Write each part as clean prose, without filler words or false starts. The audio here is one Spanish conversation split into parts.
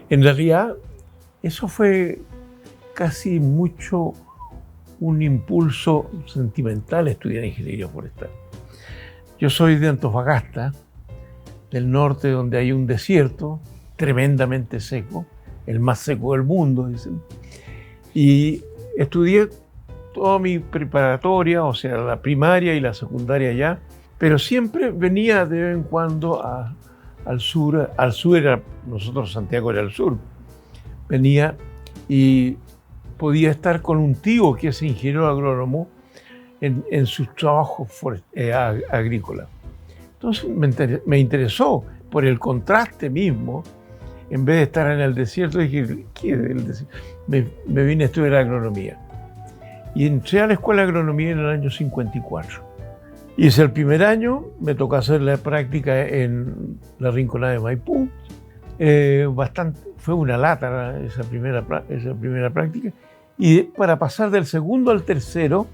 En realidad, eso fue casi mucho un impulso sentimental estudiar ingeniería forestal. Yo soy de Antofagasta, del norte, donde hay un desierto tremendamente seco, el más seco del mundo, dicen. Y estudié toda mi preparatoria, o sea, la primaria y la secundaria allá, pero siempre venía de vez en cuando al sur era, nosotros Santiago era el sur, venía y podía estar con un tío que es ingeniero agrónomo en sus trabajos agrícolas. Entonces me interesó por el contraste mismo. En vez de estar en el desierto, dije, ¿qué es el desierto? Me vine a estudiar agronomía. Y entré a la escuela de agronomía en el año 54. Hice el primer año, me tocó hacer la práctica en la Rinconada de Maipú. Fue una lata esa primera práctica. Y para pasar del segundo al tercero,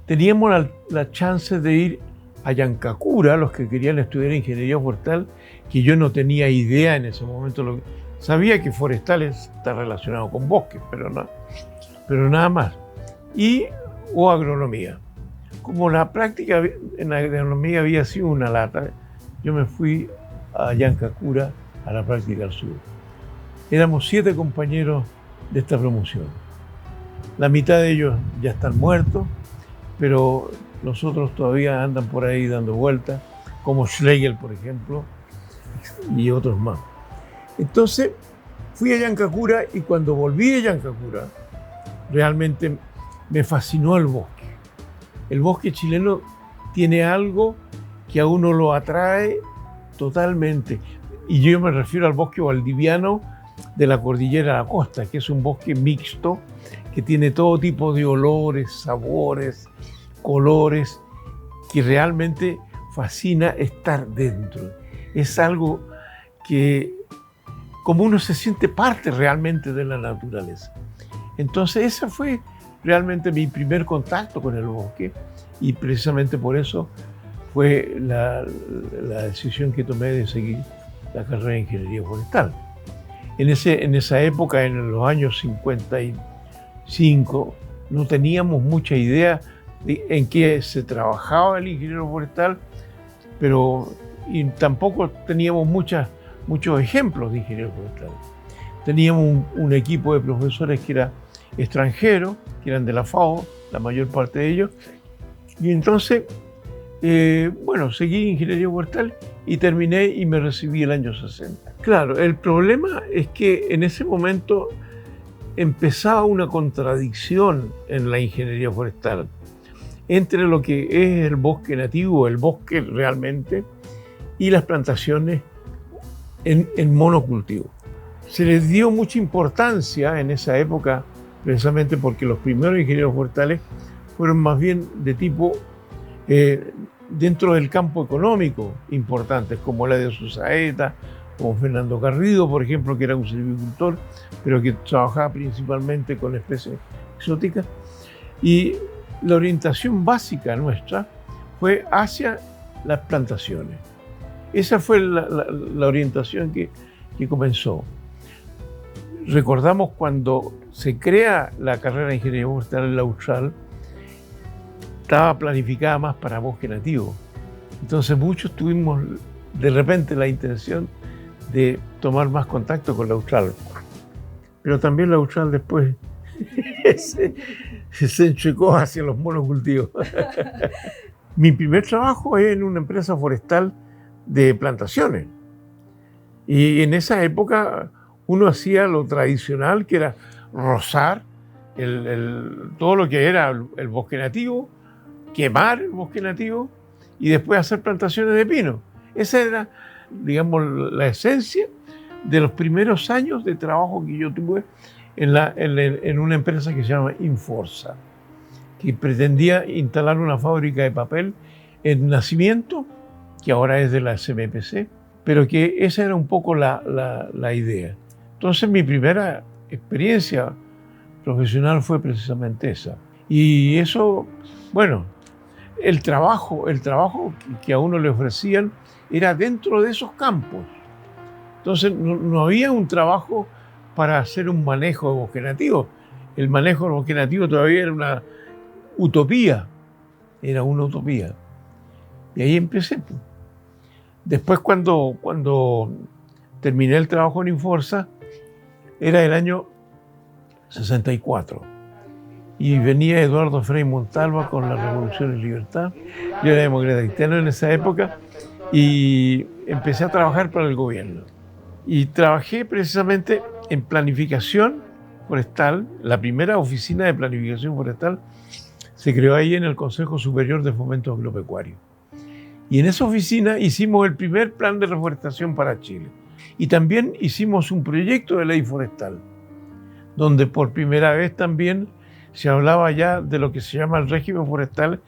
teníamos la chance de ir a Yancacura, los que querían estudiar ingeniería forestal, que yo no tenía idea en ese momento. Sabía que forestal está relacionado con bosques, pero nada más. O agronomía. Como la práctica en agronomía había sido una lata, yo me fui a Yancacura a la práctica al sur. Éramos 7 compañeros de esta promoción. La mitad de ellos ya están muertos, pero los otros todavía andan por ahí dando vueltas, como Schlegel, por ejemplo, y otros más. Entonces, fui a Yancacura y cuando volví de Yancacura, realmente me fascinó el bosque. El bosque chileno tiene algo que a uno lo atrae totalmente. Y yo me refiero al bosque valdiviano de la cordillera a la costa, que es un bosque mixto, que tiene todo tipo de olores, sabores, colores, que realmente fascina estar dentro. Es algo que, como uno se siente parte realmente de la naturaleza. Entonces ese fue realmente mi primer contacto con el bosque y precisamente por eso fue la decisión que tomé de seguir la carrera de ingeniería forestal. En esa época, en los años 55, no teníamos mucha idea en qué se trabajaba el ingeniero forestal, y tampoco teníamos muchos ejemplos de ingenieros forestales. Teníamos un equipo de profesores que era extranjero, que eran de la FAO, la mayor parte de ellos, y entonces, seguí ingeniería forestal y terminé y me recibí el año 60. Claro, el problema es que en ese momento empezaba una contradicción en la ingeniería forestal entre lo que es el bosque nativo, el bosque realmente, y las plantaciones en monocultivo. Se les dio mucha importancia en esa época precisamente porque los primeros ingenieros forestales fueron más bien de tipo dentro del campo económico importantes, como la de Susaeta, como Fernando Garrido, por ejemplo, que era un silvicultor, pero que trabajaba principalmente con especies exóticas. Y la orientación básica nuestra fue hacia las plantaciones. Esa fue la orientación que comenzó. Recordamos cuando se crea la carrera de ingeniería forestal en la Austral, estaba planificada más para bosque nativo. Entonces muchos tuvimos de repente la intención de tomar más contacto con la Austral. Pero también la Austral después se enchecó hacia los monocultivos. Mi primer trabajo es en una empresa forestal de plantaciones. Y en esa época uno hacía lo tradicional, que era rozar todo lo que era el bosque nativo, quemar el bosque nativo y después hacer plantaciones de pino. Esa era, digamos, la esencia de los primeros años de trabajo que yo tuve en una empresa que se llama Inforsa, que pretendía instalar una fábrica de papel en Nacimiento, que ahora es de la SMPC, pero que esa era un poco la idea. Entonces mi primera experiencia profesional fue precisamente esa. Y eso, bueno, el trabajo que a uno le ofrecían era dentro de esos campos. Entonces no había un trabajo para hacer un manejo bosquenativo. El manejo bosquenativo todavía era una utopía. Era una utopía. Y ahí empecé. Después cuando terminé el trabajo en Inforsa, era el año 64. Y venía Eduardo Frei Montalva con la Revolución y Libertad. Yo era demócrata cristiano en esa época y empecé a trabajar para el gobierno. Y trabajé precisamente en planificación forestal. La primera oficina de planificación forestal se creó ahí en el Consejo Superior de Fomento Agropecuario. Y en esa oficina hicimos el primer plan de reforestación para Chile. Y también hicimos un proyecto de ley forestal, donde por primera vez también se hablaba ya de lo que se llama el régimen forestal,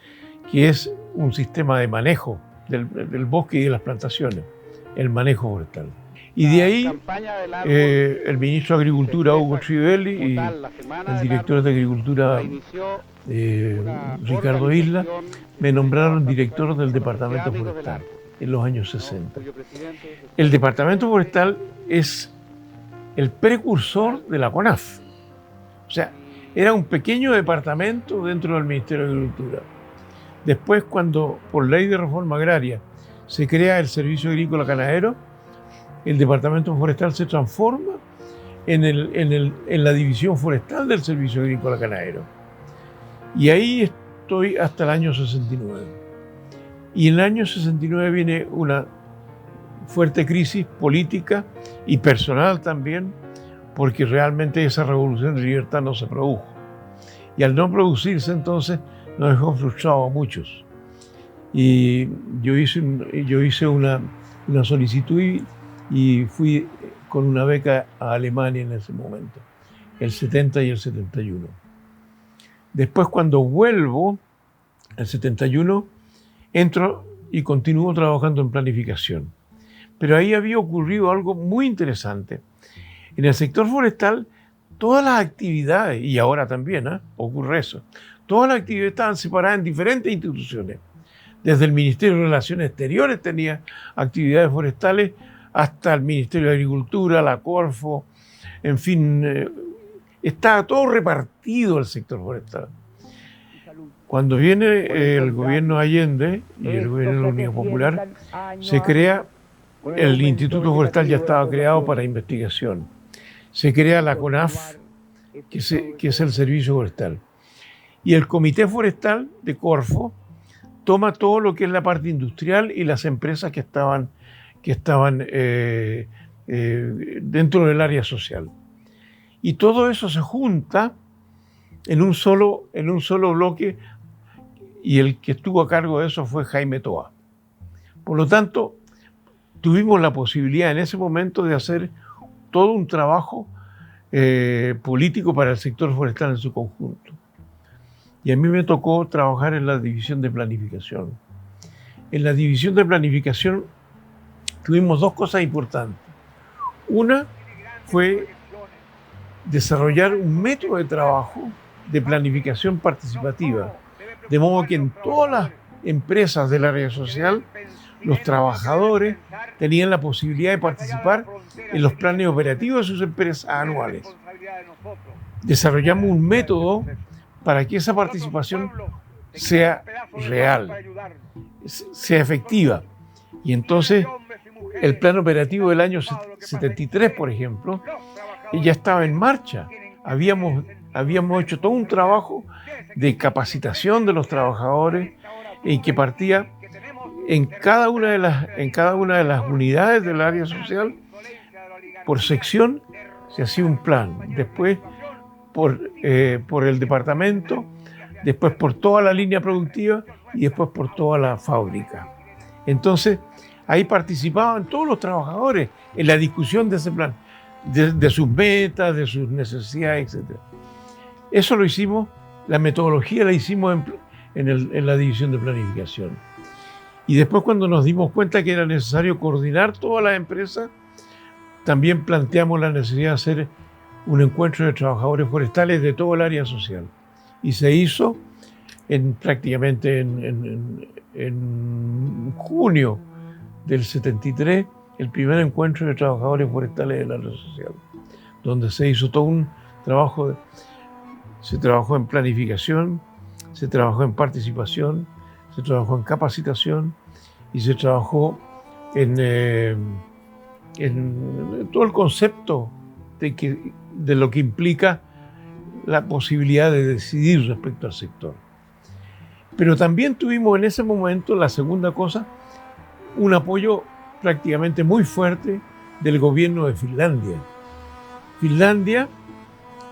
que es un sistema de manejo del bosque y de las plantaciones, el manejo forestal. Y de ahí el ministro de Agricultura, Hugo Trivelli, y el director de Agricultura, Ricardo Isla, me nombraron director del Departamento Forestal en los años 60. El Departamento Forestal es el precursor de la CONAF. O sea, era un pequeño departamento dentro del Ministerio de Agricultura. Después, cuando por ley de reforma agraria se crea el Servicio Agrícola Ganadero, el Departamento Forestal se transforma en la división forestal del Servicio Agrícola Ganadero. Y ahí estoy hasta el año 69. Y en el año 69 viene una fuerte crisis política y personal también, porque realmente esa revolución de libertad no se produjo. Y al no producirse, entonces, nos dejó frustrados a muchos. Y yo hice una solicitud y fui con una beca a Alemania en ese momento, el 70 y el 71. Después, cuando vuelvo, el 71, entro y continúo trabajando en planificación. Pero ahí había ocurrido algo muy interesante. En el sector forestal, todas las actividades, y ahora también ocurre eso, todas las actividades estaban separadas en diferentes instituciones. Desde el Ministerio de Relaciones Exteriores tenía actividades forestales hasta el Ministerio de Agricultura, la Corfo, en fin, estaba todo repartido el sector forestal. Cuando viene el gobierno Allende y el gobierno de la Unidad Popular, se crea el Instituto Forestal, ya estaba creado para investigación. Se crea la CONAF, que es el Servicio Forestal. Y el Comité Forestal de Corfo toma todo lo que es la parte industrial y las empresas que estaban dentro del área social. Y todo eso se junta en un solo bloque, y el que estuvo a cargo de eso fue Jaime Toa. Por lo tanto, tuvimos la posibilidad en ese momento de hacer todo un trabajo político para el sector forestal en su conjunto. Y a mí me tocó trabajar en la división de planificación. En la división de planificación tuvimos dos cosas importantes. Una fue desarrollar un método de trabajo de planificación participativa, de modo que en todas las empresas del área social, los trabajadores tenían la posibilidad de participar en los planes operativos de sus empresas anuales. Desarrollamos un método para que esa participación sea real, sea efectiva. Y entonces, el plan operativo del año 73, por ejemplo, ya estaba en marcha. Habíamos hecho todo un trabajo de capacitación de los trabajadores en que partía en cada una de las unidades del área social, por sección, se hacía un plan. Después, por el departamento, después por toda la línea productiva y después por toda la fábrica. Entonces, ahí participaban todos los trabajadores en la discusión de ese plan, de sus metas, de sus necesidades, etc. Eso lo hicimos, la metodología la hicimos en la división de planificación. Y después, cuando nos dimos cuenta que era necesario coordinar todas las empresas, también planteamos la necesidad de hacer un encuentro de trabajadores forestales de todo el área social. Y se hizo prácticamente en junio del 73, el primer encuentro de trabajadores forestales de la red social, donde se hizo todo un trabajo, se trabajó en planificación, se trabajó en participación, se trabajó en capacitación y se trabajó en todo el concepto de lo que implica la posibilidad de decidir respecto al sector. Pero también tuvimos en ese momento, la segunda cosa, un apoyo prácticamente muy fuerte del gobierno de Finlandia. Finlandia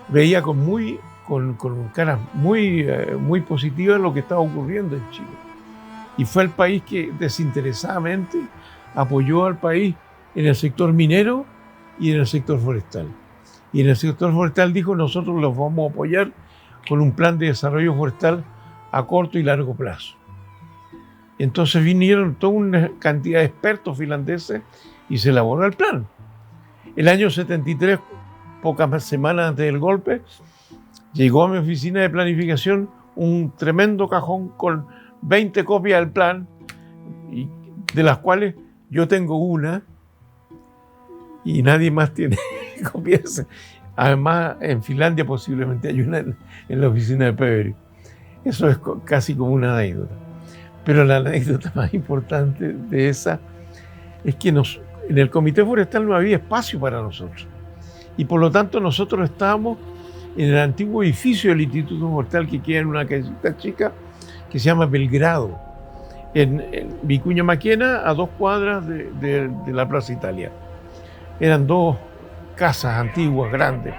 veía con caras muy positivas lo que estaba ocurriendo en Chile. Y fue el país que desinteresadamente apoyó al país en el sector minero y en el sector forestal. Y en el sector forestal dijo, nosotros los vamos a apoyar con un plan de desarrollo forestal a corto y largo plazo. Entonces vinieron toda una cantidad de expertos finlandeses y se elaboró el plan. El año 73, pocas semanas antes del golpe, llegó a mi oficina de planificación un tremendo cajón con 20 copias del plan, de las cuales yo tengo una y nadie más tiene copias. Además, en Finlandia posiblemente hay una en la oficina de Peveri. Eso es casi como una anécdota. Pero la anécdota más importante de esa es que en el Comité Forestal no había espacio para nosotros. Y por lo tanto nosotros estábamos en el antiguo edificio del Instituto Forestal, que queda en una casita chica que se llama Belgrado, en Vicuña Maquena, a 2 cuadras de la Plaza Italia. Eran 2 casas antiguas, grandes.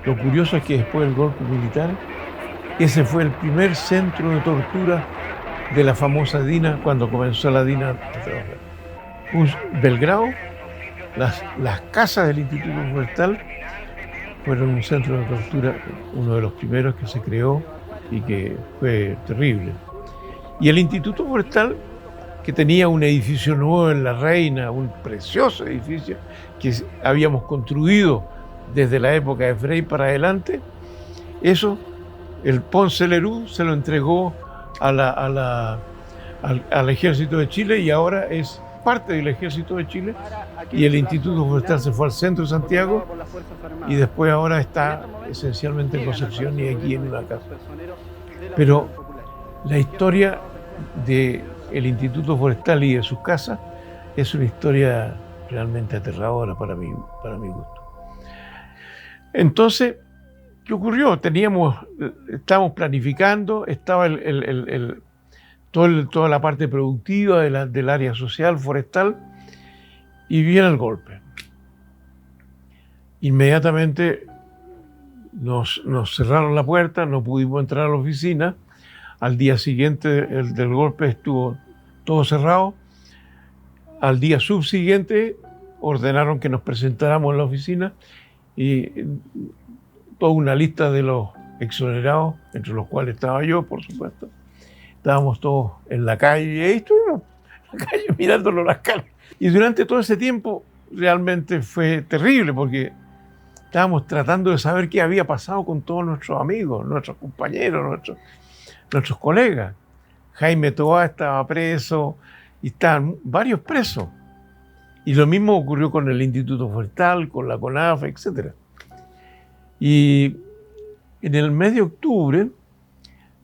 Lo curioso es que después del golpe militar, ese fue el primer centro de tortura de la famosa DINA, cuando comenzó la DINA a trabajar. Belgrado, las casas del Instituto Forestal fueron un centro de tortura, uno de los primeros que se creó y que fue terrible. Y el Instituto Forestal, que tenía un edificio nuevo en La Reina, un precioso edificio que habíamos construido desde la época de Frey para adelante, eso el Ponce Lerú se lo entregó al Ejército de Chile y ahora es parte del Ejército de Chile, y el Instituto Forestal se fue al centro de Santiago y después ahora está esencialmente en Concepción y aquí en una casa. Pero la historia del Instituto Forestal y de sus casas es una historia realmente aterradora para mi gusto. Entonces, ¿qué ocurrió? Estábamos planificando, estaba toda la parte productiva del área social, forestal, y viene el golpe. Inmediatamente nos cerraron la puerta, no pudimos entrar a la oficina. Al día siguiente del golpe estuvo todo cerrado. Al día subsiguiente ordenaron que nos presentáramos en la oficina y toda una lista de los exonerados, entre los cuales estaba yo, por supuesto. Estábamos todos en la calle y ahí estuvimos en la calle mirándolo las caras. Y durante todo ese tiempo realmente fue terrible porque estábamos tratando de saber qué había pasado con todos nuestros amigos, nuestros compañeros, nuestros colegas. Jaime Toá estaba preso y estaban varios presos. Y lo mismo ocurrió con el Instituto Forestal, con la CONAF, etc. Y en el mes de octubre,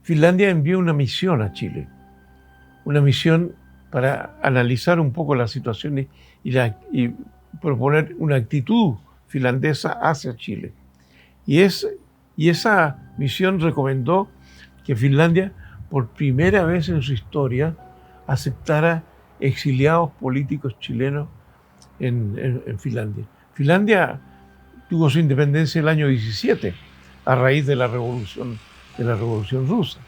Finlandia envió una misión a Chile. Una misión para analizar un poco la situación y proponer una actitud finlandesa hacia Chile. Y esa misión recomendó que Finlandia, por primera vez en su historia, aceptara exiliados políticos chilenos en Finlandia. Finlandia tuvo su independencia el año 17, a raíz de la revolución rusa.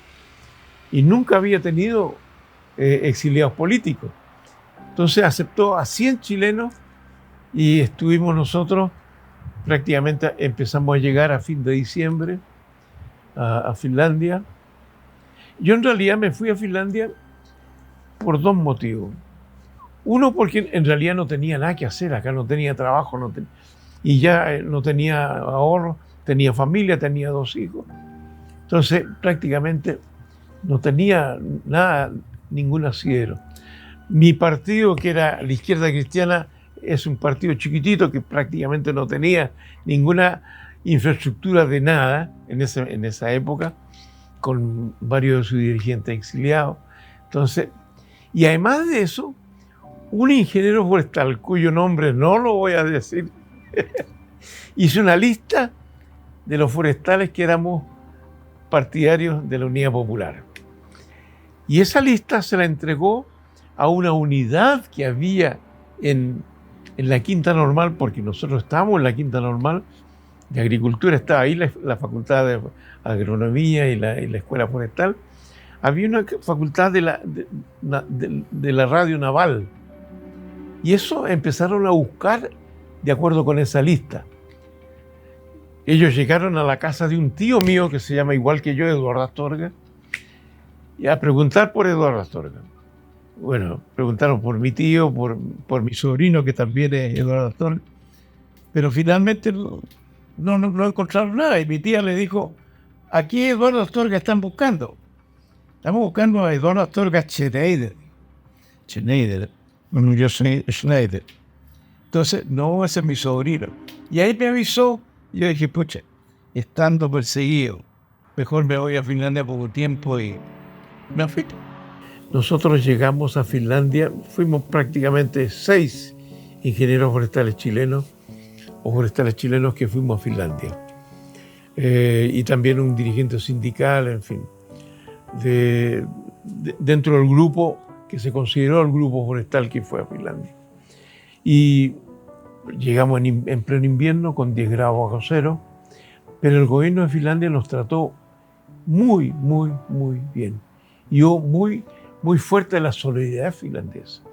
Y nunca había tenido exiliados políticos. Entonces aceptó a 100 chilenos y estuvimos nosotros, prácticamente empezamos a llegar a fin de diciembre a Finlandia. Yo en realidad me fui a Finlandia por 2 motivos. Uno, porque en realidad no tenía nada que hacer acá, no tenía trabajo, y ya no tenía ahorro, tenía familia, tenía 2 hijos. Entonces prácticamente no tenía nada, ningún asidero. Mi partido, que era la Izquierda Cristiana, es un partido chiquitito que prácticamente no tenía ninguna infraestructura de nada en esa época, con varios de sus dirigentes exiliados. Entonces, y además de eso, un ingeniero forestal, cuyo nombre no lo voy a decir, hizo una lista de los forestales que éramos partidarios de la Unidad Popular. Y esa lista se la entregó a una unidad que había en la Quinta Normal, porque nosotros estábamos en la Quinta Normal de Agricultura, estaba ahí la Facultad de Agronomía y la Escuela Forestal. Había una facultad de la Radio Naval. Y eso empezaron a buscar de acuerdo con esa lista. Ellos llegaron a la casa de un tío mío que se llama igual que yo, Eduardo Astorga, y a preguntar por Eduardo Astorga. Bueno, preguntaron por mi tío, por mi sobrino, que también es Eduardo Astorga, pero finalmente no encontraron nada. Y mi tía le dijo, aquí Eduardo Astorga están buscando. Estamos buscando a Eduardo Astorga Schneider. Bueno, yo soy Schneider. Entonces, no, ese es mi sobrino. Y ahí me avisó. Yo dije, pucha, estando perseguido, mejor me voy a Finlandia por un tiempo y me fui. Nosotros llegamos a Finlandia, fuimos prácticamente 6 ingenieros forestales chilenos o forestales chilenos que fuimos a Finlandia. Y también un dirigente sindical, en fin, dentro del grupo que se consideró el grupo forestal que fue a Finlandia. Y llegamos en pleno invierno con 10 grados bajo cero, pero el gobierno de Finlandia nos trató muy, muy, muy bien. Y muy fuerte la solidaridad finlandesa.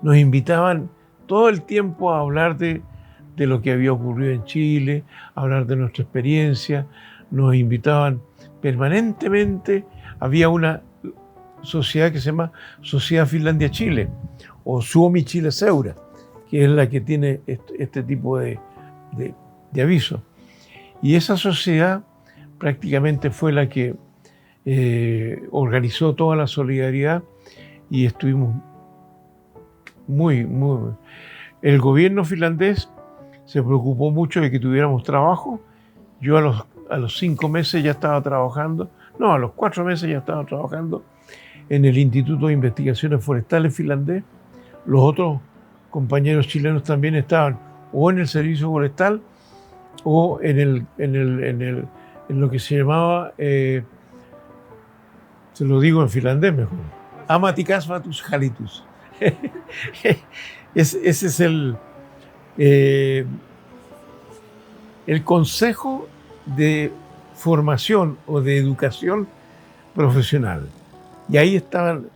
Nos invitaban todo el tiempo a hablar de lo que había ocurrido en Chile, a hablar de nuestra experiencia. Nos invitaban permanentemente. Había una sociedad que se llama Sociedad Finlandia-Chile, o Suomi Chile Seura, que es la que tiene este tipo de avisos. Y esa sociedad prácticamente fue la que organizó toda la solidaridad y estuvimos muy... El gobierno finlandés se preocupó mucho de que tuviéramos trabajo. Yo a los 5 meses ya estaba trabajando, no, a los 4 meses ya estaba trabajando en el Instituto de Investigaciones Forestales finlandés. Los otros compañeros chilenos también estaban o en el servicio forestal o en lo que se llamaba, se lo digo en finlandés mejor, Ammatikasvatus Hallitus. Ese es el consejo de formación o de educación profesional. Y ahí estaban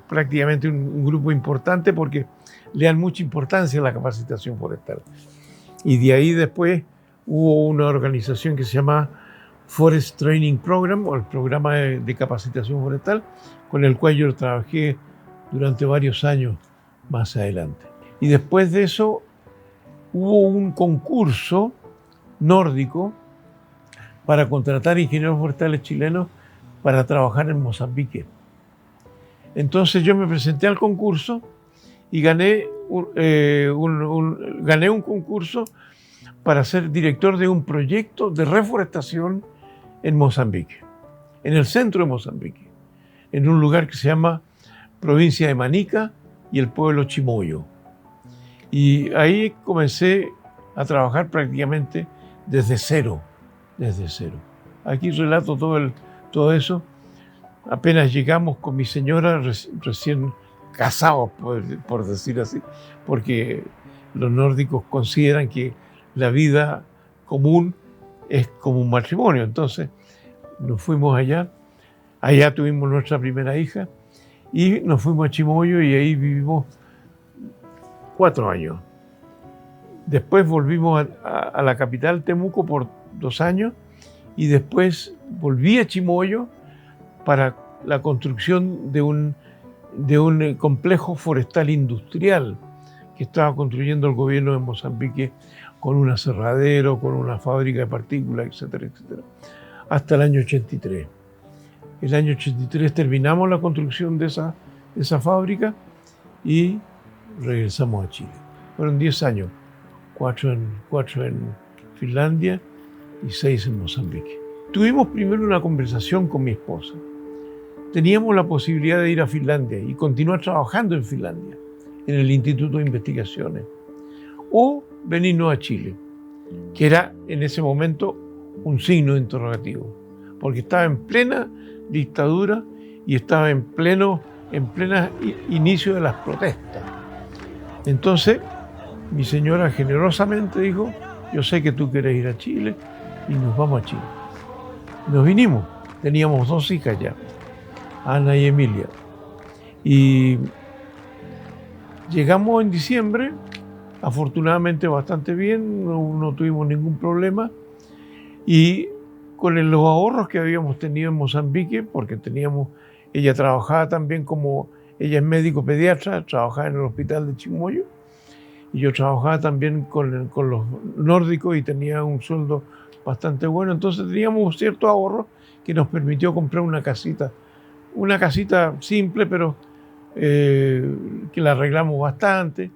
prácticamente un grupo importante porque le dan mucha importancia a la capacitación forestal. Y de ahí después hubo una organización que se llama Forest Training Program, o el programa de capacitación forestal, con el cual yo trabajé durante varios años más adelante. Y después de eso hubo un concurso nórdico para contratar ingenieros forestales chilenos para trabajar en Mozambique. Entonces yo me presenté al concurso y gané un concurso para ser director de un proyecto de reforestación en Mozambique, en el centro de Mozambique, en un lugar que se llama Provincia de Manica y el pueblo Chimoyo. Y ahí comencé a trabajar prácticamente desde cero. Aquí relato todo eso. Apenas llegamos con mi señora, recién casados, por decir así, porque los nórdicos consideran que la vida común es como un matrimonio. Entonces nos fuimos allá tuvimos nuestra primera hija y nos fuimos a Chimoyo y ahí vivimos 4 años. Después volvimos a la capital, Temuco, por 2 años y después volví a Chimoyo para la construcción de un complejo forestal industrial que estaba construyendo el gobierno de Mozambique con un aserradero, con una fábrica de partículas, etcétera, etcétera. hasta el año 83. El año 83 terminamos la construcción de esa fábrica y regresamos a Chile. Fueron 10 años, 4 en Finlandia y 6 en Mozambique. Tuvimos primero una conversación con mi esposa. Teníamos la posibilidad de ir a Finlandia y continuar trabajando en Finlandia, en el Instituto de Investigaciones, o venirnos a Chile, que era en ese momento un signo de interrogativo, porque estaba en plena dictadura y estaba en plena inicio de las protestas. Entonces, mi señora generosamente dijo, yo sé que tú quieres ir a Chile, y nos vamos a Chile. Nos vinimos, teníamos 2 hijas ya, Ana y Emilia. Y llegamos en diciembre, afortunadamente bastante bien, no tuvimos ningún problema. Y con los ahorros que habíamos tenido en Mozambique, porque ella trabajaba también ella es médico pediatra, trabajaba en el hospital de Chimoyo, y yo trabajaba también con los nórdicos y tenía un sueldo bastante bueno. Entonces teníamos cierto ahorro que nos permitió comprar una casita simple, pero que la arreglamos bastante.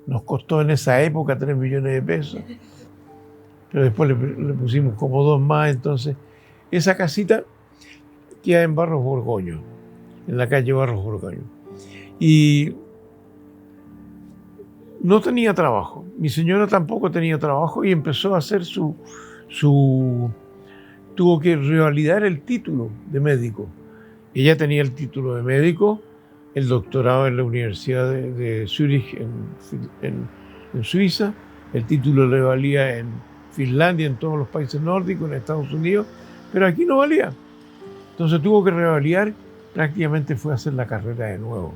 Nos costó en esa época 3 millones de pesos, pero después le pusimos como 2 más. Entonces, esa casita queda en Barros Borgoño, en la calle Barros Borgoño. Y no tenía trabajo. Mi señora tampoco tenía trabajo y empezó a hacer tuvo que revalidar el título de médico. Ella tenía el título de médico, el doctorado en la Universidad de Zúrich en Suiza, el título le valía en Finlandia, en todos los países nórdicos, en Estados Unidos, pero aquí no valía. Entonces tuvo que revalidar, prácticamente fue a hacer la carrera de nuevo.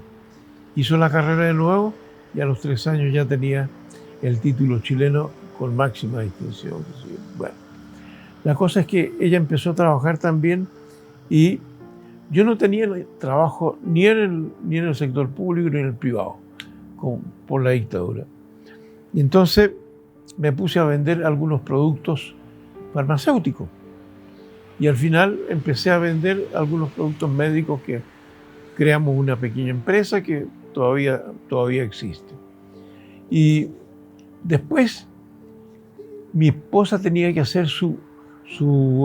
Hizo la carrera de nuevo y a los 3 años ya tenía el título chileno con máxima distinción. Bueno, la cosa es que ella empezó a trabajar también y yo no tenía trabajo ni en el sector público ni en el privado por la dictadura. Y entonces me puse a vender algunos productos farmacéuticos y al final empecé a vender algunos productos médicos que creamos una pequeña empresa que todavía existe. Y después mi esposa tenía que hacer su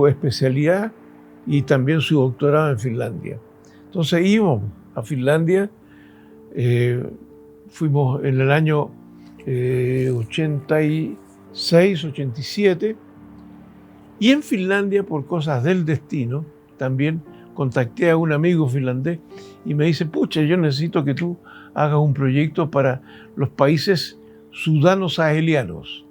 especialidad y también su doctorado en Finlandia. Entonces íbamos a Finlandia, fuimos en el año 86, 87, y en Finlandia, por cosas del destino, también contacté a un amigo finlandés y me dice, pucha, yo necesito que tú hagas un proyecto para los países sudano-sahelianos.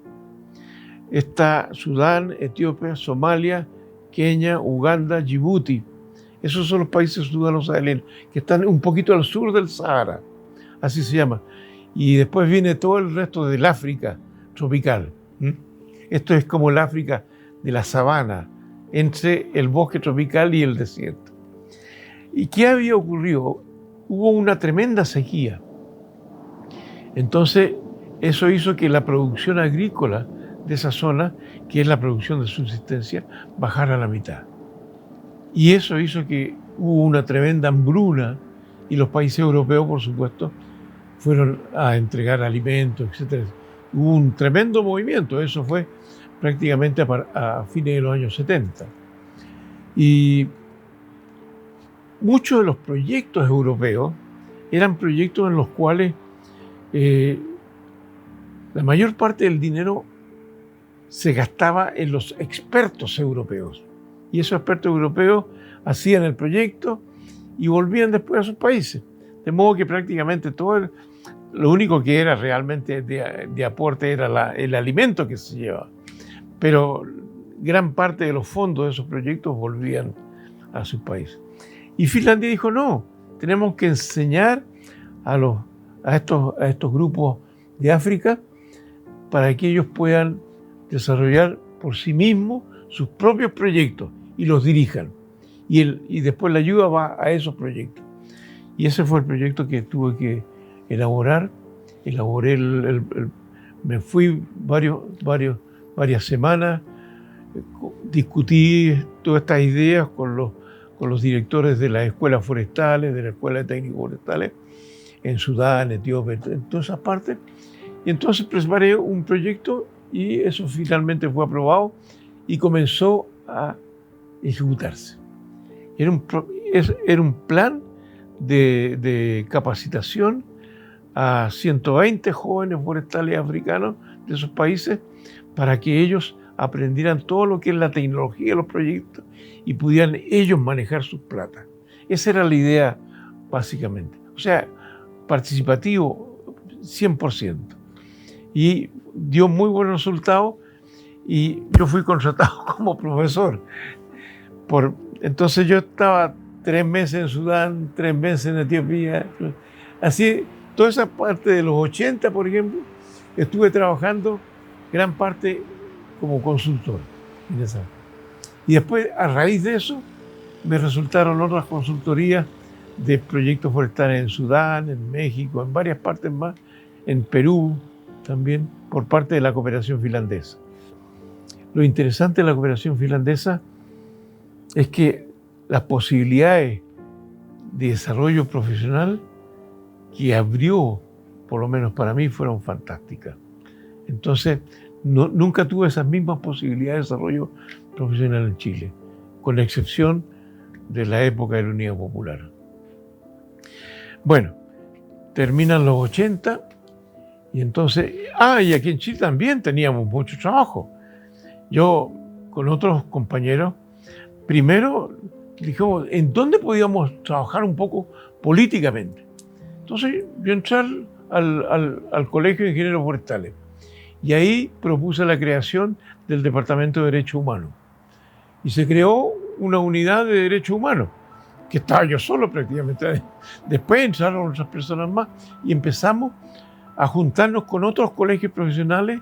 Está Sudán, Etiopía, Somalia, Kenia, Uganda, Djibouti. Esos son los países sudano-sahelianos, que están un poquito al sur del Sahara, así se llama. Y después viene todo el resto del África tropical. Esto es como el África de la sabana, entre el bosque tropical y el desierto. ¿Y qué había ocurrido? Hubo una tremenda sequía. Entonces, eso hizo que la producción agrícola de esa zona, que es la producción de subsistencia, bajara a la mitad. Y eso hizo que hubo una tremenda hambruna y los países europeos, por supuesto, fueron a entregar alimentos, etc. Hubo un tremendo movimiento, eso fue prácticamente a fines de los años 70. Y muchos de los proyectos europeos eran proyectos en los cuales la mayor parte del dinero se gastaba en los expertos europeos. Y esos expertos europeos hacían el proyecto y volvían después a sus países. De modo que prácticamente lo único que era realmente de aporte era el alimento que se llevaba. Pero gran parte de los fondos de esos proyectos volvían a sus países. Y Finlandia dijo, no, tenemos que enseñar a estos grupos de África para que ellos puedan desarrollar por sí mismos sus propios proyectos y los dirijan. Y después la ayuda va a esos proyectos. Y ese fue el proyecto que tuve que elaborar. Me fui varias semanas discutí todas estas ideas con los directores de las escuelas forestales, de la Escuela de Técnicos Forestales, en Sudán, Etiopía, en todas esas partes. Y entonces preparé un proyecto y eso finalmente fue aprobado y comenzó a ejecutarse. Era un plan de capacitación a 120 jóvenes forestales africanos de esos países para que ellos aprendieran todo lo que es la tecnología de los proyectos y pudieran ellos manejar sus plata. Esa era la idea básicamente. O sea, participativo 100%. Y dio muy buenos resultados y yo fui contratado como profesor. Entonces yo estaba 3 meses en Sudán, 3 meses en Etiopía. Así, toda esa parte de los 80, por ejemplo, estuve trabajando gran parte como consultor. Y después, a raíz de eso, me resultaron otras consultorías de proyectos forestales en Sudán, en México, en varias partes más, en Perú también, por parte de la cooperación finlandesa. Lo interesante de la cooperación finlandesa es que las posibilidades de desarrollo profesional que abrió, por lo menos para mí, fueron fantásticas. Entonces, nunca tuve esas mismas posibilidades de desarrollo profesional en Chile, con excepción de la época de la Unidad Popular. Bueno, terminan los 80 y entonces, y aquí en Chile también teníamos mucho trabajo. Yo, con otros compañeros, primero dijimos, ¿en dónde podíamos trabajar un poco políticamente? Entonces yo entré al Colegio de Ingenieros Forestales y ahí propuse la creación del Departamento de Derechos Humanos. Y se creó una unidad de derechos humanos, que estaba yo solo prácticamente. Después entraron otras personas más y empezamos a juntarnos con otros colegios profesionales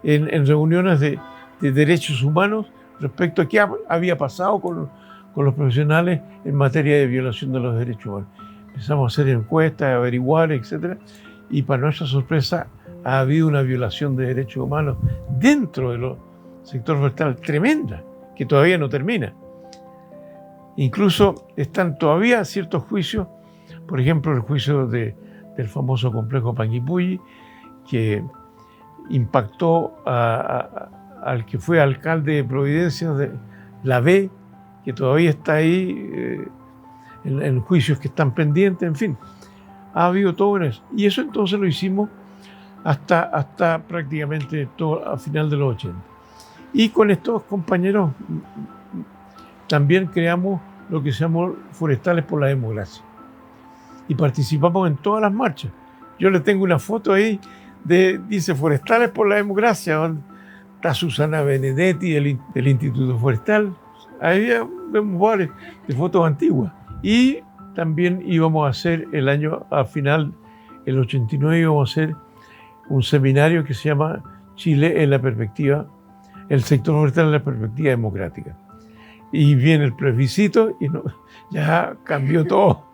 en reuniones de derechos humanos respecto a qué había pasado con los profesionales en materia de violación de los derechos humanos. Empezamos a hacer encuestas, a averiguar, etc. Y para nuestra sorpresa ha habido una violación de derechos humanos dentro del sector forestal tremenda, que todavía no termina. Incluso están todavía ciertos juicios, por ejemplo el juicio del famoso complejo Panguipulli, que impactó al que fue alcalde de Providencia, de la B, que todavía está ahí en juicios que están pendientes, en fin. Ha habido todo en eso. Y eso entonces lo hicimos hasta prácticamente a final de los 80. Y con estos compañeros también creamos lo que se llamó Forestales por la Democracia. Y participamos en todas las marchas. Yo le tengo una foto ahí, dice Forestales por la Democracia, donde está Susana Benedetti del Instituto Forestal. Ahí vemos varias de fotos antiguas. Y también íbamos a hacer al final, el 89, íbamos a hacer un seminario que se llama Chile en la perspectiva, el sector forestal en la perspectiva democrática. Y viene el plebiscito y ya cambió todo.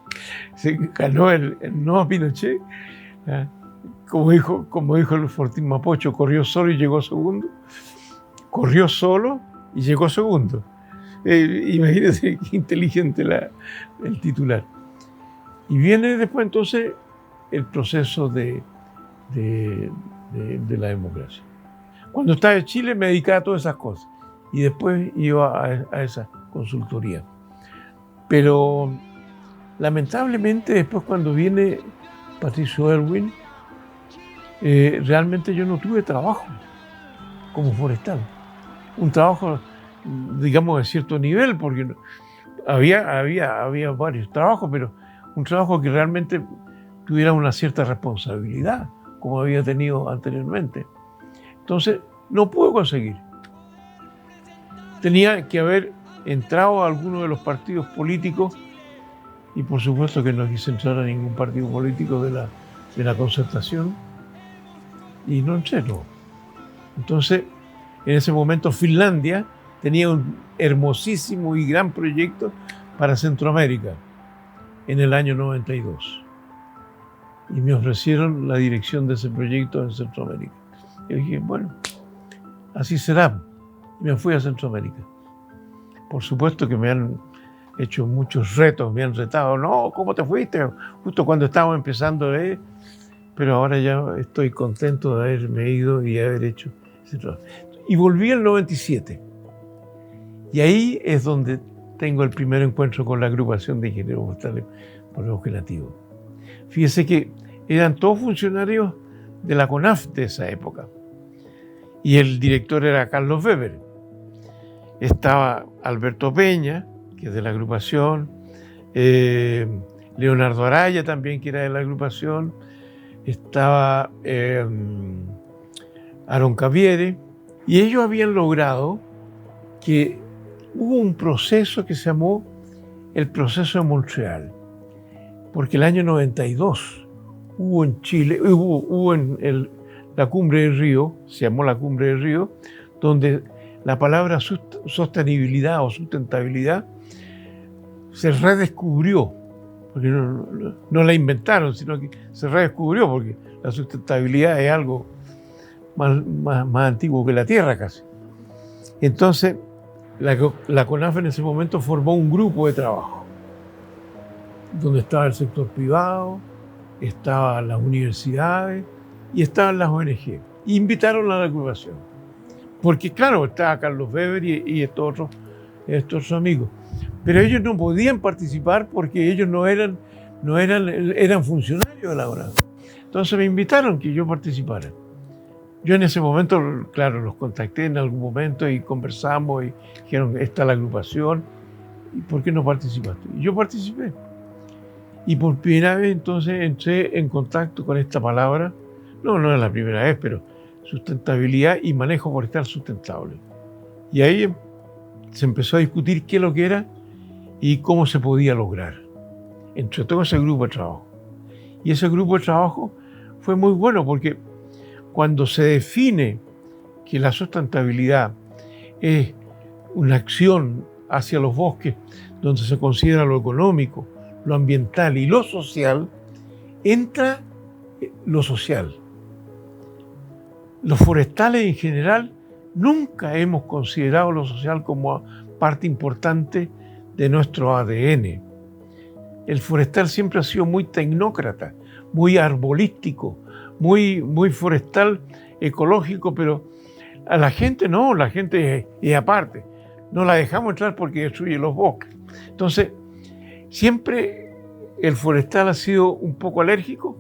Se ganó el no a Pinochet. Como dijo el Fortín Mapocho, corrió solo y llegó segundo. Corrió solo y llegó segundo. Imagínense qué inteligente el titular. Y viene después entonces el proceso de la democracia. Cuando estaba en Chile me dedicaba a todas esas cosas y después iba a esa consultoría. Pero lamentablemente después cuando viene Patricio Aylwin, realmente yo no tuve trabajo como forestal. Un trabajo, digamos, de cierto nivel, porque había varios trabajos, pero un trabajo que realmente tuviera una cierta responsabilidad, como había tenido anteriormente. Entonces, no pude conseguir. Tenía que haber entrado a alguno de los partidos políticos y por supuesto que no quise entrar a ningún partido político de la concertación y no entré, no. Entonces, en ese momento Finlandia tenía un hermosísimo y gran proyecto para Centroamérica en el año 92. Y me ofrecieron la dirección de ese proyecto en Centroamérica. Y dije, bueno, así será. y me fui a Centroamérica. Por supuesto que me han hecho muchos retos, me han retado. No, ¿cómo te fuiste? Justo cuando estábamos empezando, pero ahora ya estoy contento de haberme ido y haber hecho ese trabajo. Y volví en el 97. Y ahí es donde tengo el primer encuentro con la agrupación de ingenieros forestales por el bosque nativo. Fíjese que eran todos funcionarios de la CONAF de esa época. Y el director era Carlos Weber. Estaba Alberto Peña, que es de la agrupación, Leonardo Araya también, que era de la agrupación, estaba Aaron Caviere, y ellos habían logrado que hubo un proceso que se llamó el proceso de Montreal, porque el año 92 hubo en Chile, hubo en la Cumbre del Río, se llamó la Cumbre del Río, donde la palabra sostenibilidad o sustentabilidad se redescubrió, porque no la inventaron, sino que se redescubrió, porque la sustentabilidad es algo más antiguo que la Tierra casi. Entonces, la CONAF en ese momento formó un grupo de trabajo, donde estaba el sector privado, estaban las universidades y estaban las ONG. Y invitaron a la agrupación. Porque claro, estaba Carlos Weber y estos otros amigos. Pero ellos no podían participar porque ellos eran funcionarios de la CONAF. Entonces me invitaron que yo participara. Yo en ese momento, claro, los contacté en algún momento y conversamos y dijeron, esta es la agrupación, ¿y por qué no participaste? Y yo participé. Y por primera vez entonces entré en contacto con esta palabra, no es la primera vez, pero sustentabilidad y manejo forestal sustentable. Y ahí se empezó a discutir qué es lo que era y cómo se podía lograr, entre todo ese grupo de trabajo. Y ese grupo de trabajo fue muy bueno porque cuando se define que la sustentabilidad es una acción hacia los bosques donde se considera lo económico, lo ambiental y lo social, entra lo social. Los forestales en general nunca hemos considerado lo social como parte importante de nuestro ADN. El forestal siempre ha sido muy tecnócrata, muy arbolístico, muy forestal, ecológico, pero a la gente no, la gente es aparte. No la dejamos entrar porque destruye los bosques. Entonces, siempre el forestal ha sido un poco alérgico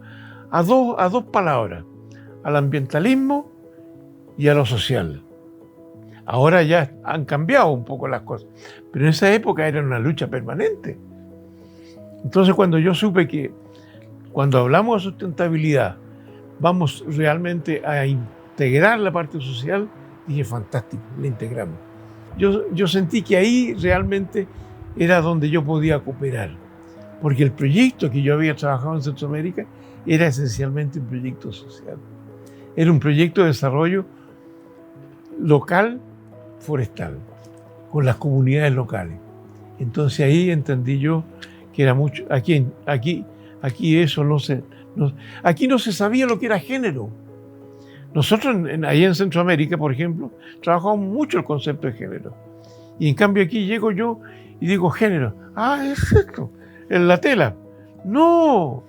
a dos palabras, al ambientalismo y a lo social. Ahora ya han cambiado un poco las cosas, pero en esa época era una lucha permanente. Entonces, cuando yo supe que cuando hablamos de sustentabilidad vamos realmente a integrar la parte social, dije, fantástico, la integramos. Yo sentí que ahí realmente era donde yo podía cooperar, porque el proyecto que yo había trabajado en Centroamérica era esencialmente un proyecto social. Era un proyecto de desarrollo local forestal, con las comunidades locales. Entonces ahí entendí yo que era mucho, aquí eso aquí no se sabía lo que era género. Nosotros ahí en Centroamérica, por ejemplo, trabajamos mucho el concepto de género. Y en cambio aquí llego yo y digo género. Ah, es esto, en la tela. No,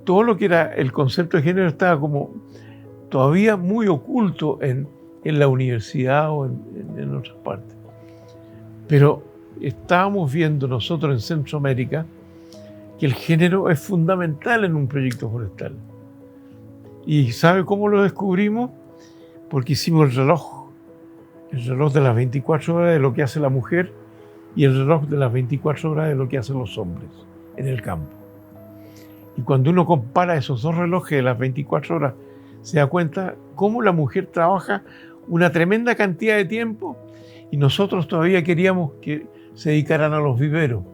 todo lo que era el concepto de género estaba como todavía muy oculto en la universidad o en otras partes. Pero estábamos viendo nosotros en Centroamérica que el género es fundamental en un proyecto forestal. ¿Y sabe cómo lo descubrimos? Porque hicimos el reloj de las 24 horas de lo que hace la mujer y el reloj de las 24 horas de lo que hacen los hombres en el campo. Y cuando uno compara esos dos relojes de las 24 horas, se da cuenta cómo la mujer trabaja una tremenda cantidad de tiempo y nosotros todavía queríamos que se dedicaran a los viveros.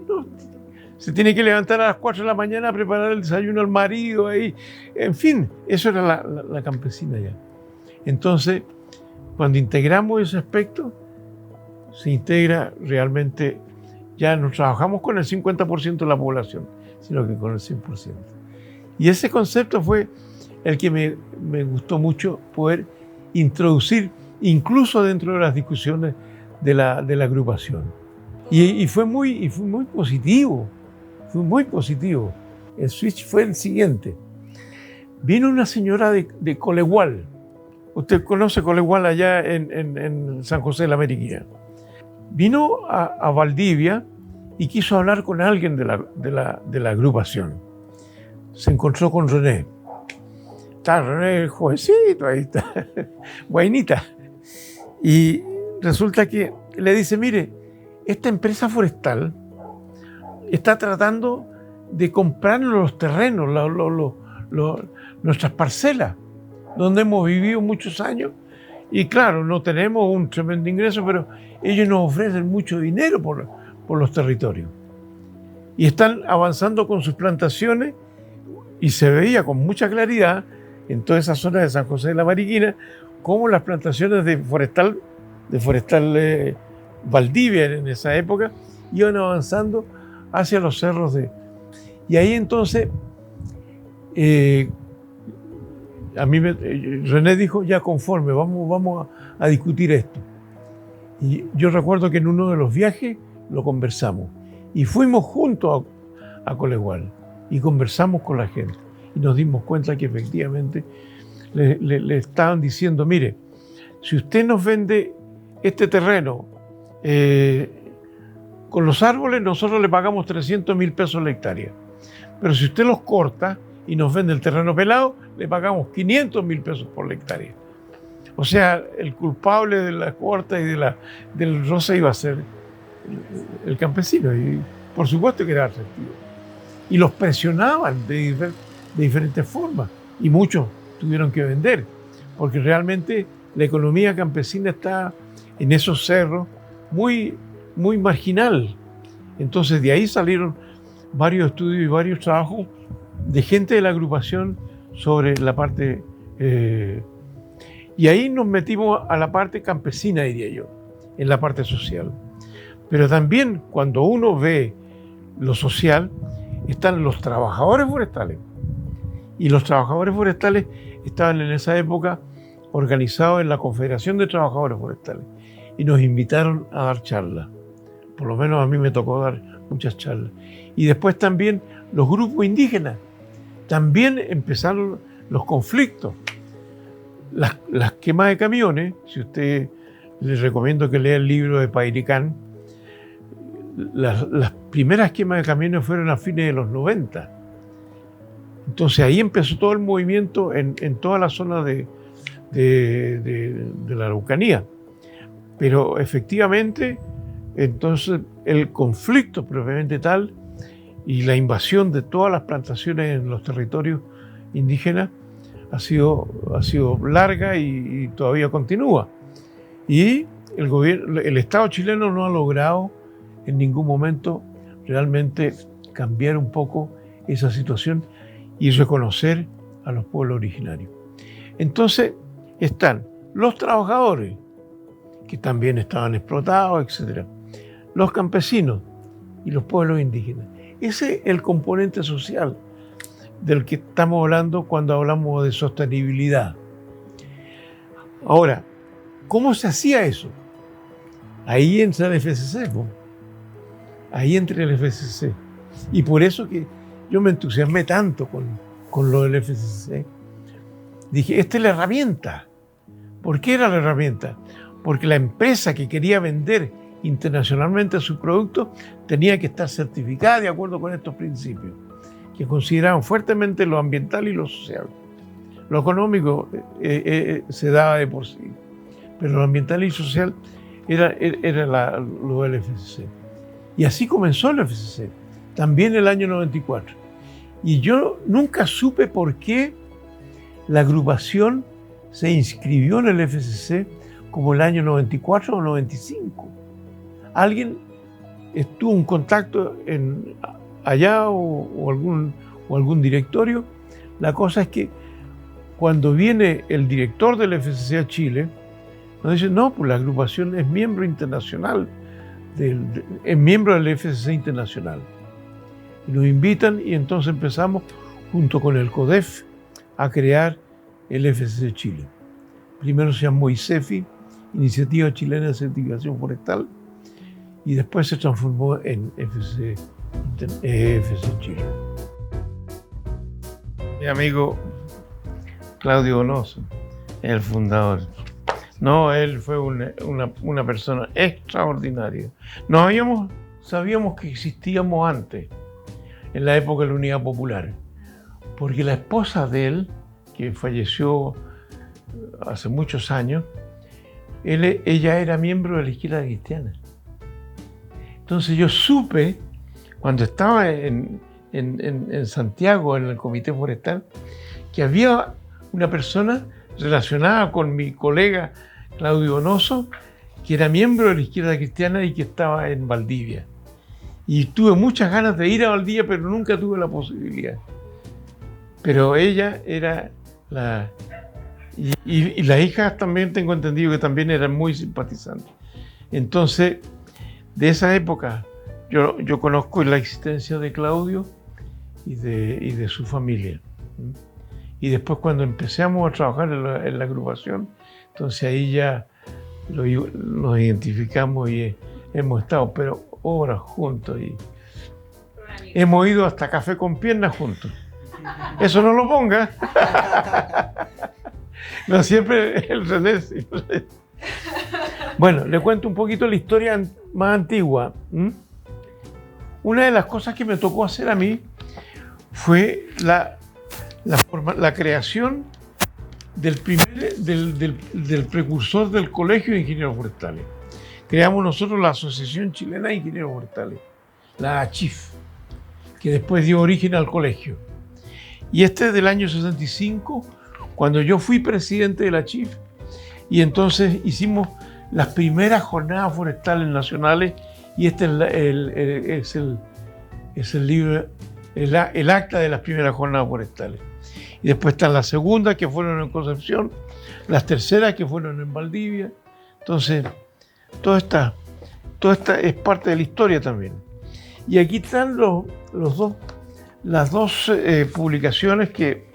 No, se tiene que levantar a las 4 de la mañana a preparar el desayuno al marido ahí. En fin, eso era la campesina ya. Entonces, cuando integramos ese aspecto, se integra realmente, ya no trabajamos con el 50% de la población, sino que con el 100%. Y ese concepto fue el que me gustó mucho poder introducir incluso dentro de las discusiones de la agrupación. Y fue muy positivo, fue muy positivo. El switch fue el siguiente. Vino una señora de Colegual. Usted conoce Colegual allá en San José de la Mariquina. Vino a Valdivia y quiso hablar con alguien de la agrupación. Se encontró con René. Está René, jovencito, ahí está, guainita. Y resulta que le dice, mire, esta empresa forestal está tratando de comprarnos los terrenos, nuestras parcelas, donde hemos vivido muchos años. Y claro, no tenemos un tremendo ingreso, pero ellos nos ofrecen mucho dinero por los territorios. Y están avanzando con sus plantaciones y se veía con mucha claridad en toda esa zona de San José de la Mariquina cómo las plantaciones de forestal Valdivia en esa época iban avanzando hacia los cerros Y ahí entonces René dijo, ya conforme, vamos a discutir esto. Y yo recuerdo que en uno de los viajes lo conversamos y fuimos juntos a Colegual y conversamos con la gente y nos dimos cuenta que efectivamente le estaban diciendo, mire, si usted nos vende este terreno con los árboles, nosotros le pagamos 300.000 pesos la hectárea, pero si usted los corta y nos vende el terreno pelado, le pagamos 500.000 pesos por la hectárea. O sea, el culpable de la corta y del roce iba a ser el campesino, y por supuesto que era atractivo. Y los presionaban de diferentes formas, y muchos tuvieron que vender, porque realmente la economía campesina está en esos cerros muy, muy marginal. Entonces de ahí salieron varios estudios y varios trabajos de gente de la agrupación sobre la parte... y ahí nos metimos a la parte campesina, diría yo, en la parte social. Pero también cuando uno ve lo social, están los trabajadores forestales. Y los trabajadores forestales estaban en esa época organizados en la Confederación de Trabajadores Forestales. Y nos invitaron a dar charlas. Por lo menos a mí me tocó dar muchas charlas. Y después también los grupos indígenas. También empezaron los conflictos. Las quemas de camiones, si usted, les recomiendo que lea el libro de Pairicán, las primeras quemas de camiones fueron a fines de los 90. Entonces ahí empezó todo el movimiento en toda la zona de la Araucanía. Pero efectivamente, entonces el conflicto propiamente tal y la invasión de todas las plantaciones en los territorios indígenas ha sido larga y todavía continúa. Y el Estado chileno no ha logrado en ningún momento realmente cambiar un poco esa situación y reconocer a los pueblos originarios. Entonces están los trabajadores, que también estaban explotados, etc. Los campesinos y los pueblos indígenas. Ese es el componente social del que estamos hablando cuando hablamos de sostenibilidad. Ahora, ¿cómo se hacía eso? Ahí entra el FCC, ¿no? Ahí entra el FCC. Y por eso que yo me entusiasmé tanto con lo del FCC. Dije, esta es la herramienta. ¿Por qué era la herramienta? Porque la empresa que quería vender internacionalmente su producto tenía que estar certificada de acuerdo con estos principios, que consideraban fuertemente lo ambiental y lo social. Lo económico se daba de por sí, pero lo ambiental y social era lo del FCC. Y así comenzó el FCC, también el año 94. Y yo nunca supe por qué la agrupación se inscribió en el FCC como el año 94 o 95. Alguien estuvo en contacto allá o algún directorio. La cosa es que cuando viene el director del FCC a Chile, nos dice, no, pues la agrupación es miembro internacional, es miembro del FCC internacional. Y nos invitan y entonces empezamos, junto con el CODEF, a crear el FCC Chile. Primero se llamó ICEFI Iniciativa Chilena de Certificación Forestal, y después se transformó en EFC Chile. Mi amigo Claudio Donoso, el fundador. No, él fue una persona extraordinaria. Sabíamos que existíamos antes, en la época de la Unidad Popular, porque la esposa de él, que falleció hace muchos años, ella era miembro de la Izquierda Cristiana. Entonces yo supe, cuando estaba en Santiago, en el Comité Forestal, que había una persona relacionada con mi colega Claudio Donoso, que era miembro de la Izquierda Cristiana y que estaba en Valdivia. Y tuve muchas ganas de ir a Valdivia, pero nunca tuve la posibilidad. Pero ella era la... Y las hijas también tengo entendido que también eran muy simpatizantes. Entonces, de esa época, yo conozco la existencia de Claudio y de su familia. Y después cuando empezamos a trabajar en la agrupación, entonces ahí ya nos identificamos y hemos estado, pero horas juntos. Y hemos ido hasta café con piernas juntos. Eso no lo ponga. No, siempre el René. Bueno, le cuento un poquito la historia más antigua. Una de las cosas que me tocó hacer a mí fue la creación del precursor del Colegio de Ingenieros Forestales. Creamos nosotros la Asociación Chilena de Ingenieros Forestales, la ACHIF, que después dio origen al colegio. Y este es del año 65, cuando yo fui presidente de la ACHIF, y entonces hicimos las primeras jornadas forestales nacionales, y este es el libro, el acta de las primeras jornadas forestales. Y después están las segundas, que fueron en Concepción, las terceras, que fueron en Valdivia. Entonces, toda esta es parte de la historia también. Y aquí están las dos publicaciones que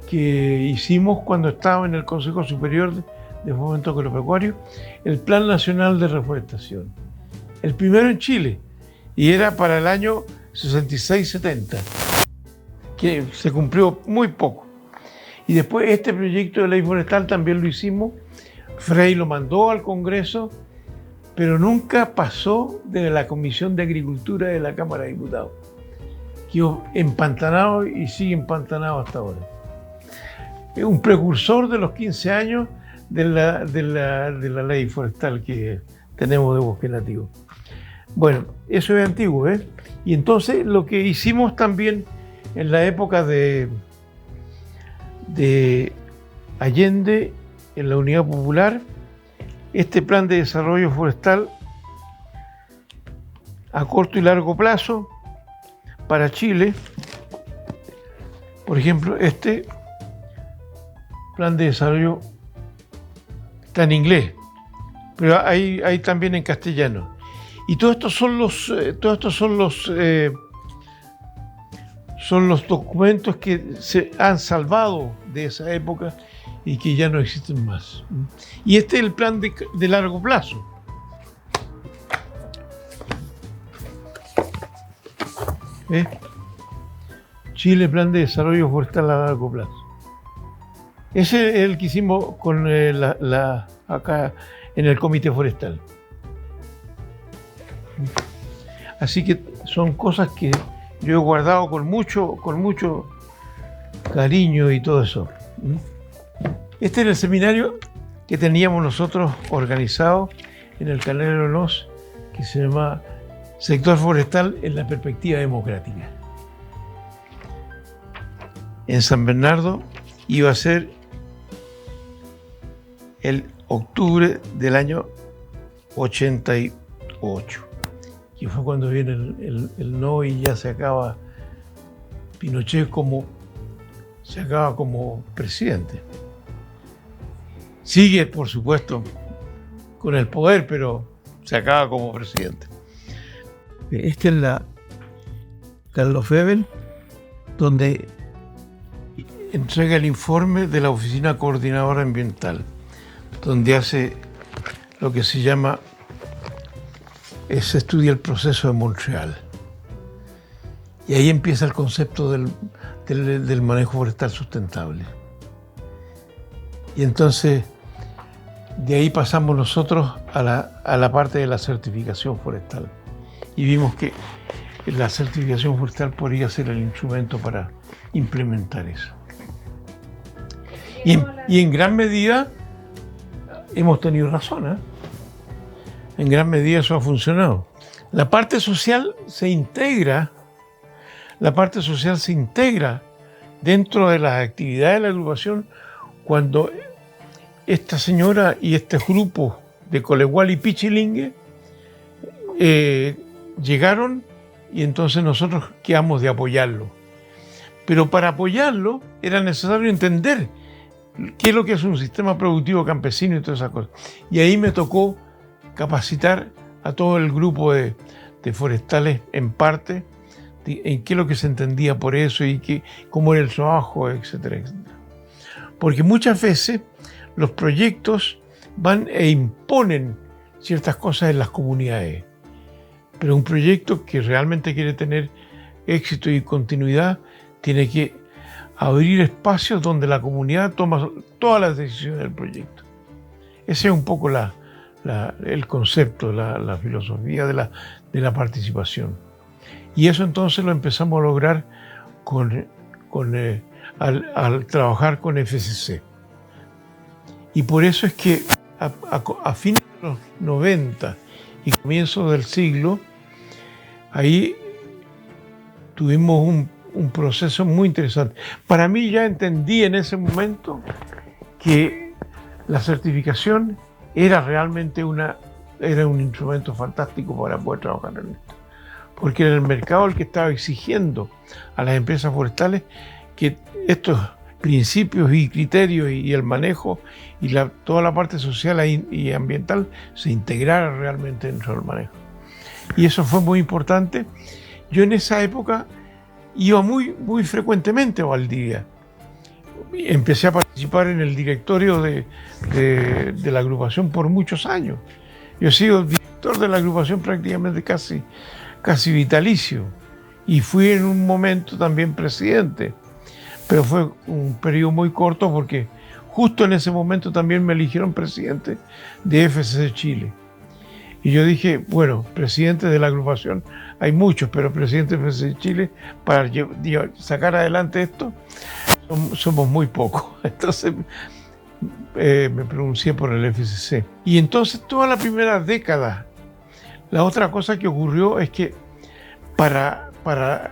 hicimos cuando estaba en el Consejo Superior de Fomento Agropecuario, el Plan Nacional de Reforestación. El primero en Chile, y era para el año 66-70, que se cumplió muy poco. Y después este proyecto de ley forestal también lo hicimos. Frei lo mandó al Congreso, pero nunca pasó de la Comisión de Agricultura de la Cámara de Diputados. Quedó empantanado y sigue empantanado hasta ahora. Es un precursor de los 15 años de la ley forestal que tenemos de bosque nativo. Bueno, eso es antiguo, ¿eh? Y entonces lo que hicimos también en la época de Allende, en la Unidad Popular, este plan de desarrollo forestal a corto y largo plazo para Chile. Por ejemplo, este plan de desarrollo está en inglés, pero hay también en castellano. Y todos estos son los documentos que se han salvado de esa época y que ya no existen más. Y este es el plan de largo plazo. Chile, Plan de Desarrollo Forestal a Largo Plazo. Ese es el que hicimos con acá en el Comité Forestal. Así que son cosas que yo he guardado con mucho cariño y todo eso. Este es el seminario que teníamos nosotros organizado en el Canal Nos, que se llama Sector Forestal en la Perspectiva Democrática. En San Bernardo iba a ser el octubre del año 88, que fue cuando viene el no y ya se acaba Pinochet como presidente. Sigue, por supuesto, con el poder, pero se acaba como presidente. Esta es la Carlos Febel, donde entrega el informe de la Oficina Coordinadora Ambiental. donde hace lo que se llama, se estudia el proceso de Montreal. Y ahí empieza el concepto del manejo forestal sustentable. Y entonces, de ahí pasamos nosotros a la parte de la certificación forestal. Y vimos que la certificación forestal podría ser el instrumento para implementar eso. Y en gran medida hemos tenido razón, ¿eh? En gran medida eso ha funcionado. La parte social se integra dentro de las actividades de la agrupación cuando esta señora y este grupo de Colegual y Pichilingue llegaron, y entonces nosotros quedamos de apoyarlo. Pero para apoyarlo era necesario entender qué es lo que es un sistema productivo campesino y todas esas cosas. Y ahí me tocó capacitar a todo el grupo de forestales en parte, en qué es lo que se entendía por eso y cómo era el trabajo, etcétera, etcétera. Porque muchas veces los proyectos van e imponen ciertas cosas en las comunidades. Pero un proyecto que realmente quiere tener éxito y continuidad tiene que abrir espacios donde la comunidad toma todas las decisiones del proyecto. Ese es un poco el concepto, la filosofía de la participación. Y eso entonces lo empezamos a lograr al trabajar con FCC. Y por eso es que a fines de los 90 y comienzos del siglo, ahí tuvimos un proceso muy interesante. Para mí ya entendí en ese momento que la certificación era realmente era un instrumento fantástico para poder trabajar en esto. Porque era el mercado el que estaba exigiendo a las empresas forestales que estos principios y criterios y el manejo y toda la parte social y ambiental se integrara realmente dentro del manejo. Y eso fue muy importante. Yo en esa época iba muy, muy frecuentemente a Valdivia. Empecé a participar en el directorio de la agrupación por muchos años. Yo he sido director de la agrupación prácticamente casi vitalicio. Y fui en un momento también presidente. Pero fue un periodo muy corto porque justo en ese momento también me eligieron presidente de FCC Chile. Y yo dije, bueno, presidentes de la agrupación hay muchos, pero presidente de FCC Chile, para sacar adelante esto, somos muy pocos. Entonces me pronuncié por el FCC. Y entonces toda la primera década, la otra cosa que ocurrió es que para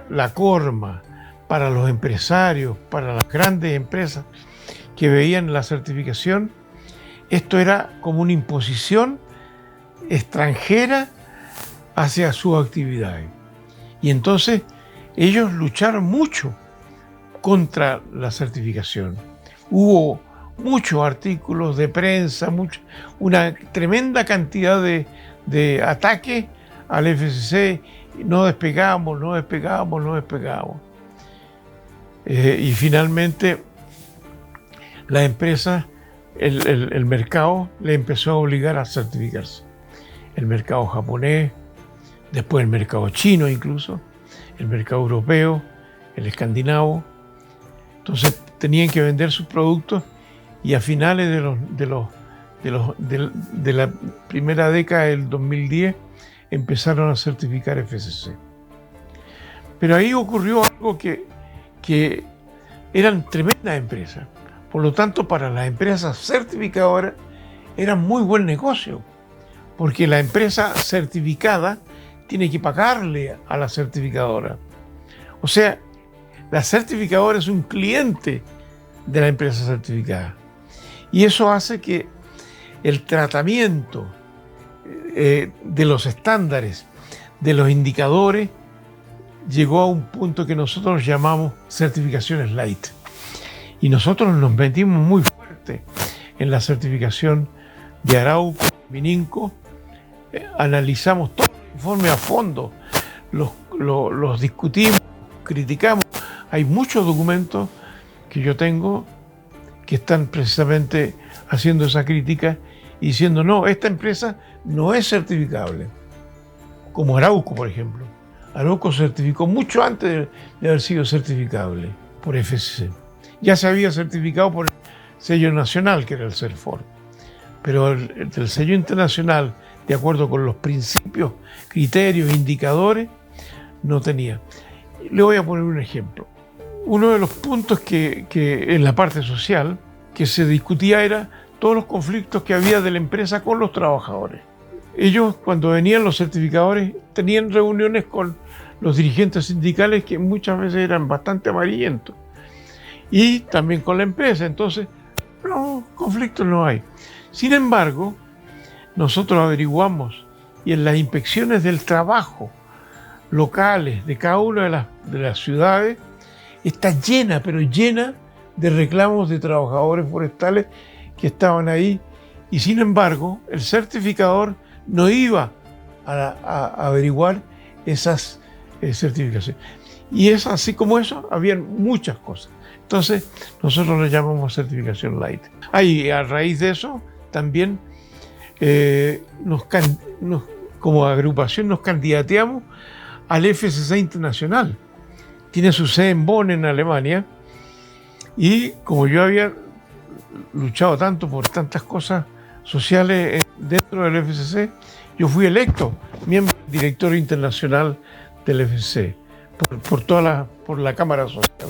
la Corma, para los empresarios, para las grandes empresas que veían la certificación, esto era como una imposición extranjera hacia sus actividades. Y entonces ellos lucharon mucho contra la certificación. Hubo muchos artículos de prensa, una tremenda cantidad de ataques al FCC. No despegamos. Y finalmente la empresa, el mercado le empezó a obligar a certificarse. El mercado japonés, después el mercado chino incluso, el mercado europeo, el escandinavo. Entonces tenían que vender sus productos y a finales de la primera década del 2010 empezaron a certificar FCC. Pero ahí ocurrió algo que eran tremendas empresas. Por lo tanto, para las empresas certificadoras era muy buen negocio, porque la empresa certificada tiene que pagarle a la certificadora. O sea, la certificadora es un cliente de la empresa certificada. Y eso hace que el tratamiento de los estándares, de los indicadores, llegó a un punto que nosotros llamamos certificaciones light. Y nosotros nos metimos muy fuerte en la certificación de Arauco, Mininco. Analizamos todos los informes a fondo, los discutimos, criticamos. Hay muchos documentos que yo tengo que están precisamente haciendo esa crítica y diciendo, no, esta empresa no es certificable. Como Arauco, por ejemplo. Arauco certificó mucho antes de haber sido certificable por FSC. Ya se había certificado por el sello nacional, que era el CERFOR. Pero el sello internacional, de acuerdo con los principios, criterios, indicadores, no tenía. Le voy a poner un ejemplo. Uno de los puntos que en la parte social que se discutía era todos los conflictos que había de la empresa con los trabajadores. Ellos, cuando venían los certificadores, tenían reuniones con los dirigentes sindicales que muchas veces eran bastante amarillentos, y también con la empresa. Entonces, no, conflictos no hay. Sin embargo, nosotros averiguamos, y en las inspecciones del trabajo locales de cada una de las ciudades, está llena, pero llena de reclamos de trabajadores forestales que estaban ahí, y sin embargo el certificador no iba a averiguar esas certificaciones. Y es así como eso, habían muchas cosas. Entonces nosotros le llamamos certificación light. Ahí, a raíz de eso, también como agrupación nos candidateamos al FSC Internacional. Tiene su sede en Bonn, en Alemania, y como yo había luchado tanto por tantas cosas sociales dentro del FSC, yo fui electo miembro del directorio internacional del FSC por la Cámara Social,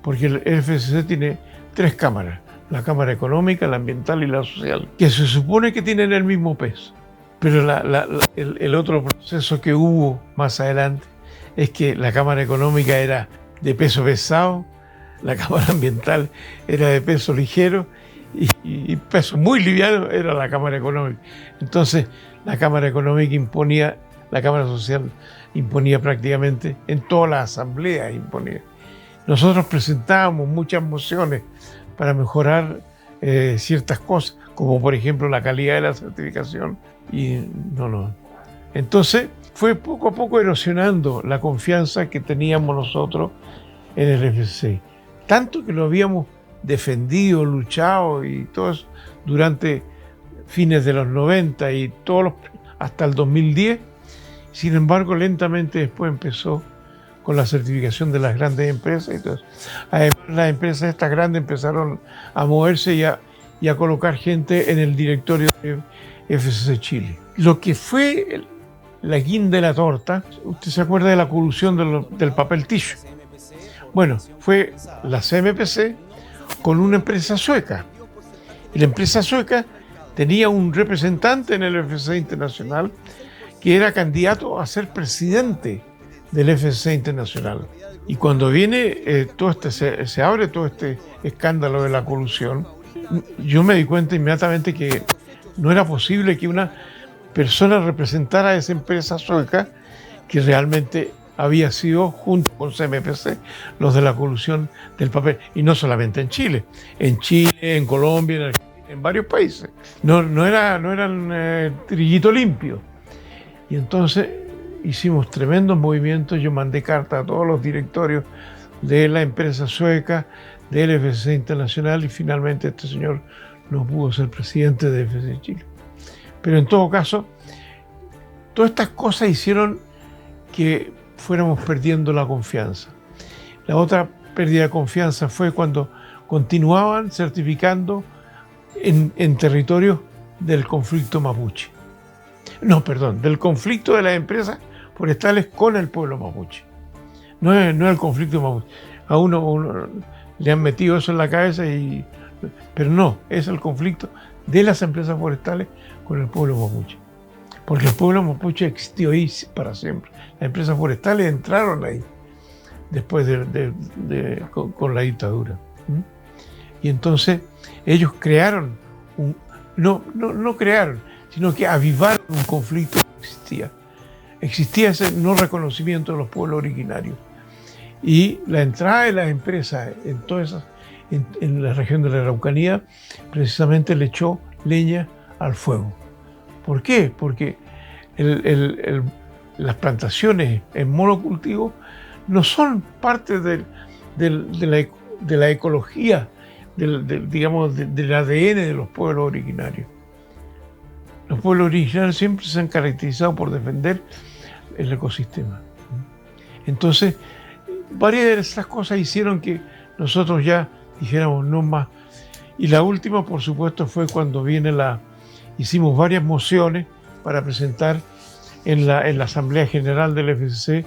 porque el FSC tiene 3 cámaras: la Cámara Económica, la Ambiental y la Social, que se supone que tienen el mismo peso. Pero el otro proceso que hubo más adelante es que la Cámara Económica era de peso pesado, la Cámara Ambiental era de peso ligero, y peso muy liviano era la Cámara Económica. Entonces la Cámara Económica imponía, la Cámara Social imponía prácticamente en todas las asambleas. Nosotros presentábamos muchas mociones para mejorar ciertas cosas, como por ejemplo la calidad de la certificación, y no. Entonces fue poco a poco erosionando la confianza que teníamos nosotros en el FSC, tanto que lo habíamos defendido, luchado y todo eso durante fines de los 90 y hasta el 2010. Sin embargo, lentamente después empezó con la certificación de las grandes empresas. Entonces, además, las empresas estas grandes empezaron a moverse y a colocar gente en el directorio de FSC Chile. Lo que fue la guinda de la torta, usted se acuerda de la colusión del papel tissue. Bueno, fue la CMPC con una empresa sueca. Y la empresa sueca tenía un representante en el FSC Internacional que era candidato a ser presidente del FSC Internacional. Y cuando viene se abre todo este escándalo de la colusión, yo me di cuenta inmediatamente que no era posible que una persona representara a esa empresa sueca, que realmente había sido, junto con CMPC, los de la colusión del papel. Y no solamente en Chile, en Colombia, en Argentina, en varios países. No eran trillito limpio. Y entonces hicimos tremendos movimientos. Yo mandé carta a todos los directorios de la empresa sueca, del FSC Internacional, y finalmente este señor no pudo ser presidente de FSC Chile. Pero en todo caso, todas estas cosas hicieron que fuéramos perdiendo la confianza. La otra pérdida de confianza fue cuando continuaban certificando en territorios del conflicto mapuche. Del conflicto de las empresas forestales con el pueblo mapuche. No es el conflicto mapuche. A uno le han metido eso en la cabeza, pero no, es el conflicto de las empresas forestales con el pueblo mapuche. Porque el pueblo mapuche existió ahí para siempre. Las empresas forestales entraron ahí después con la dictadura. Y entonces ellos crearon no crearon, sino que avivaron un conflicto que existía. Existía ese no reconocimiento de los pueblos originarios. Y la entrada de las empresas en la región de la Araucanía precisamente le echó leña al fuego. ¿Por qué? Porque las plantaciones en monocultivo no son parte de la ecología digamos, del ADN de los pueblos originarios. Los pueblos originarios siempre se han caracterizado por defender el ecosistema. Entonces, varias de esas cosas hicieron que nosotros ya dijéramos no más. Y la última, por supuesto, fue cuando hicimos varias mociones para presentar en la Asamblea General del FCC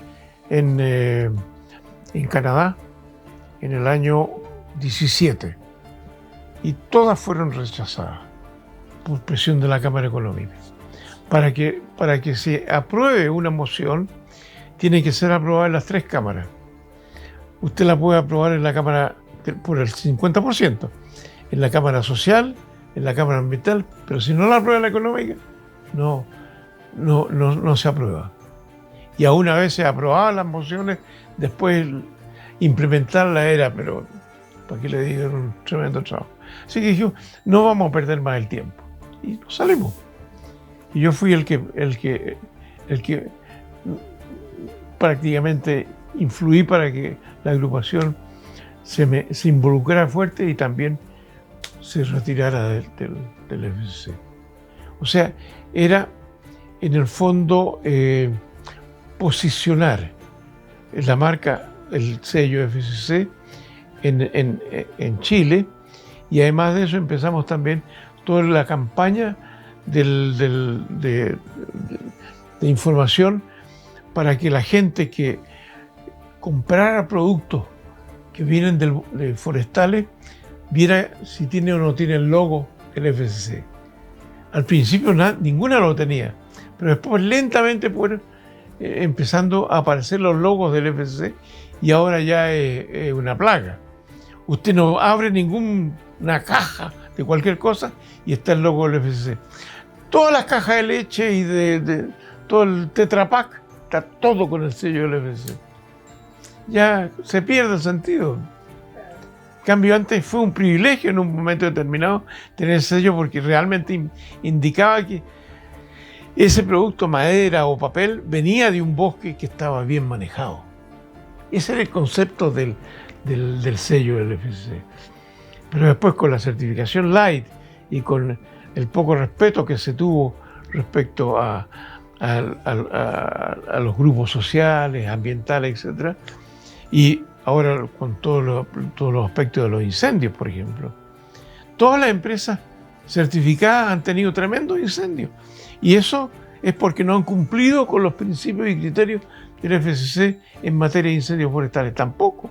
en Canadá en el año 17. Y todas fueron rechazadas por presión de la Cámara Económica. Para que se apruebe una moción, tiene que ser aprobada en las 3 cámaras. Usted la puede aprobar en la Cámara por el 50%, en la Cámara Social, en la Cámara Ambiental, pero si no la aprueba la Económica, no se aprueba. Y aún a veces aprobaban las mociones, después implementarla era, pero para que le digan, un tremendo trabajo. Así que dijimos, no vamos a perder más el tiempo. Y nos salimos. Y yo fui el que prácticamente influí para que la agrupación se involucrara fuerte y también se retirara del FCC. O sea, era en el fondo posicionar la marca, el sello FCC en Chile, y además de eso empezamos también toda la campaña de información para que la gente que comprara productos que vienen de forestales viera si tiene o no tiene el logo del FCC. Al principio ninguna lo tenía, pero después lentamente fueron empezando a aparecer los logos del FCC y ahora ya es una plaga. Usted no abre ninguna caja de cualquier cosa y está el logo del FCC. Todas las cajas de leche y de todo el Tetra Pak está todo con el sello del FCC. Ya se pierde el sentido. En cambio, antes fue un privilegio en un momento determinado tener el sello porque realmente indicaba que ese producto, madera o papel, venía de un bosque que estaba bien manejado. Ese era el concepto del sello del FCC. Pero después, con la certificación Light y con el poco respeto que se tuvo respecto a los grupos sociales, ambientales, etc., y ahora con todos los aspectos de los incendios, por ejemplo, todas las empresas certificadas han tenido tremendos incendios. Y eso es porque no han cumplido con los principios y criterios del FCC en materia de incendios forestales, tampoco.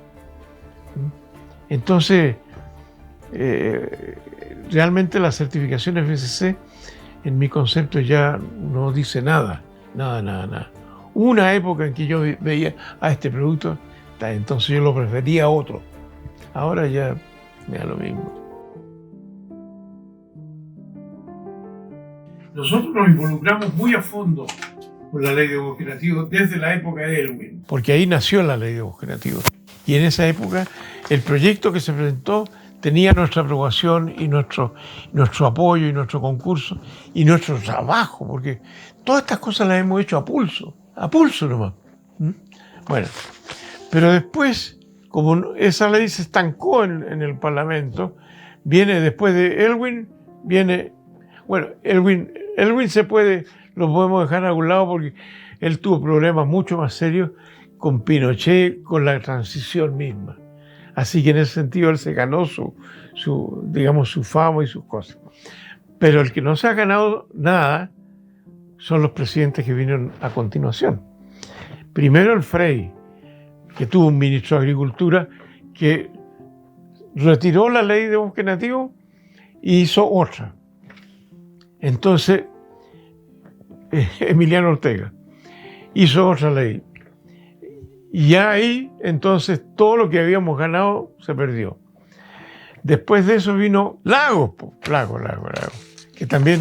Entonces, realmente la certificación FCC, en mi concepto, ya no dice nada. Hubo una época en que yo veía a este producto, entonces yo lo prefería a otro. Ahora ya me da lo mismo. Nosotros nos involucramos muy a fondo con la ley de bosque nativo desde la época de Elwin, porque ahí nació la ley de bosque nativo. Y en esa época el proyecto que se presentó tenía nuestra aprobación y nuestro apoyo y nuestro concurso y nuestro trabajo, porque todas estas cosas las hemos hecho a pulso nomás. Bueno, pero después, como esa ley se estancó en el Parlamento, viene después de Elwin, Elwin lo podemos dejar a un lado porque él tuvo problemas mucho más serios con Pinochet, con la transición misma. Así que en ese sentido él se ganó su fama y sus cosas. Pero el que no se ha ganado nada son los presidentes que vinieron a continuación. Primero el Frei, que tuvo un ministro de Agricultura que retiró la ley de bosque nativo y hizo otra. Entonces, Emiliano Ortega hizo otra ley. Y ya ahí, entonces, todo lo que habíamos ganado se perdió. Después de eso vino Lagos, que también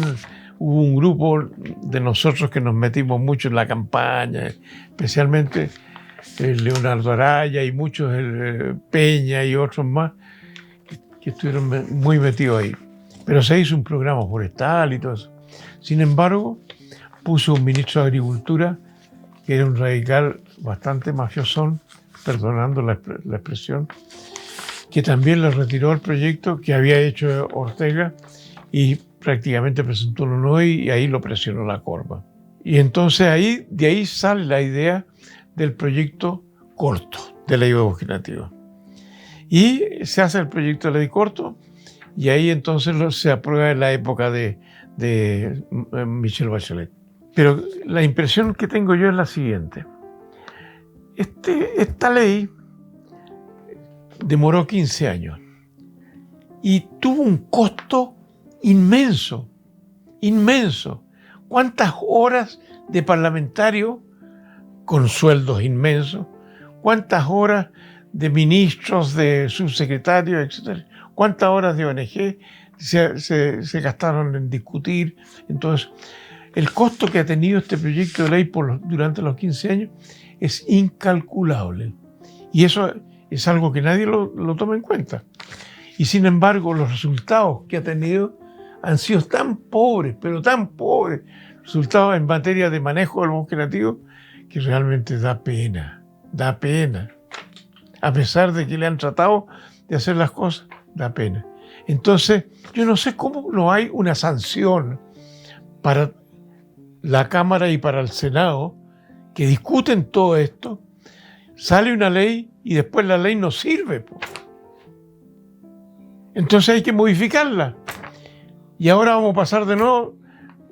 hubo un grupo de nosotros que nos metimos mucho en la campaña, especialmente Leonardo Araya y muchos, Peña y otros más, que estuvieron muy metidos ahí. Pero se hizo un programa forestal y todo eso. Sin embargo, puso un ministro de Agricultura que era un radical bastante mafiosón, perdonando la expresión, que también le retiró el proyecto que había hecho Ortega y prácticamente presentó uno nuevo y ahí lo presionó la Corma. Y entonces de ahí sale la idea del proyecto corto de ley imaginativa. Y se hace el proyecto de ley corto y ahí entonces se aprueba en la época de Michelle Bachelet. Pero la impresión que tengo yo es la siguiente. Esta ley demoró 15 años y tuvo un costo inmenso, inmenso. ¿Cuántas horas de parlamentario con sueldos inmensos? ¿Cuántas horas de ministros, de subsecretarios, etcétera? ¿Cuántas horas de ONG se gastaron en discutir? Entonces, el costo que ha tenido este proyecto de ley durante los 15 años es incalculable. Y eso es algo que nadie lo toma en cuenta. Y sin embargo, los resultados que ha tenido han sido tan pobres, pero tan pobres, resultados en materia de manejo del bosque nativo, que realmente da pena, da pena. A pesar de que le han tratado de hacer las cosas, da pena. Entonces, yo no sé cómo no hay una sanción para la Cámara y para el Senado que discuten todo esto. Sale una ley y después la ley no sirve. Entonces hay que modificarla. Y ahora vamos a pasar de nuevo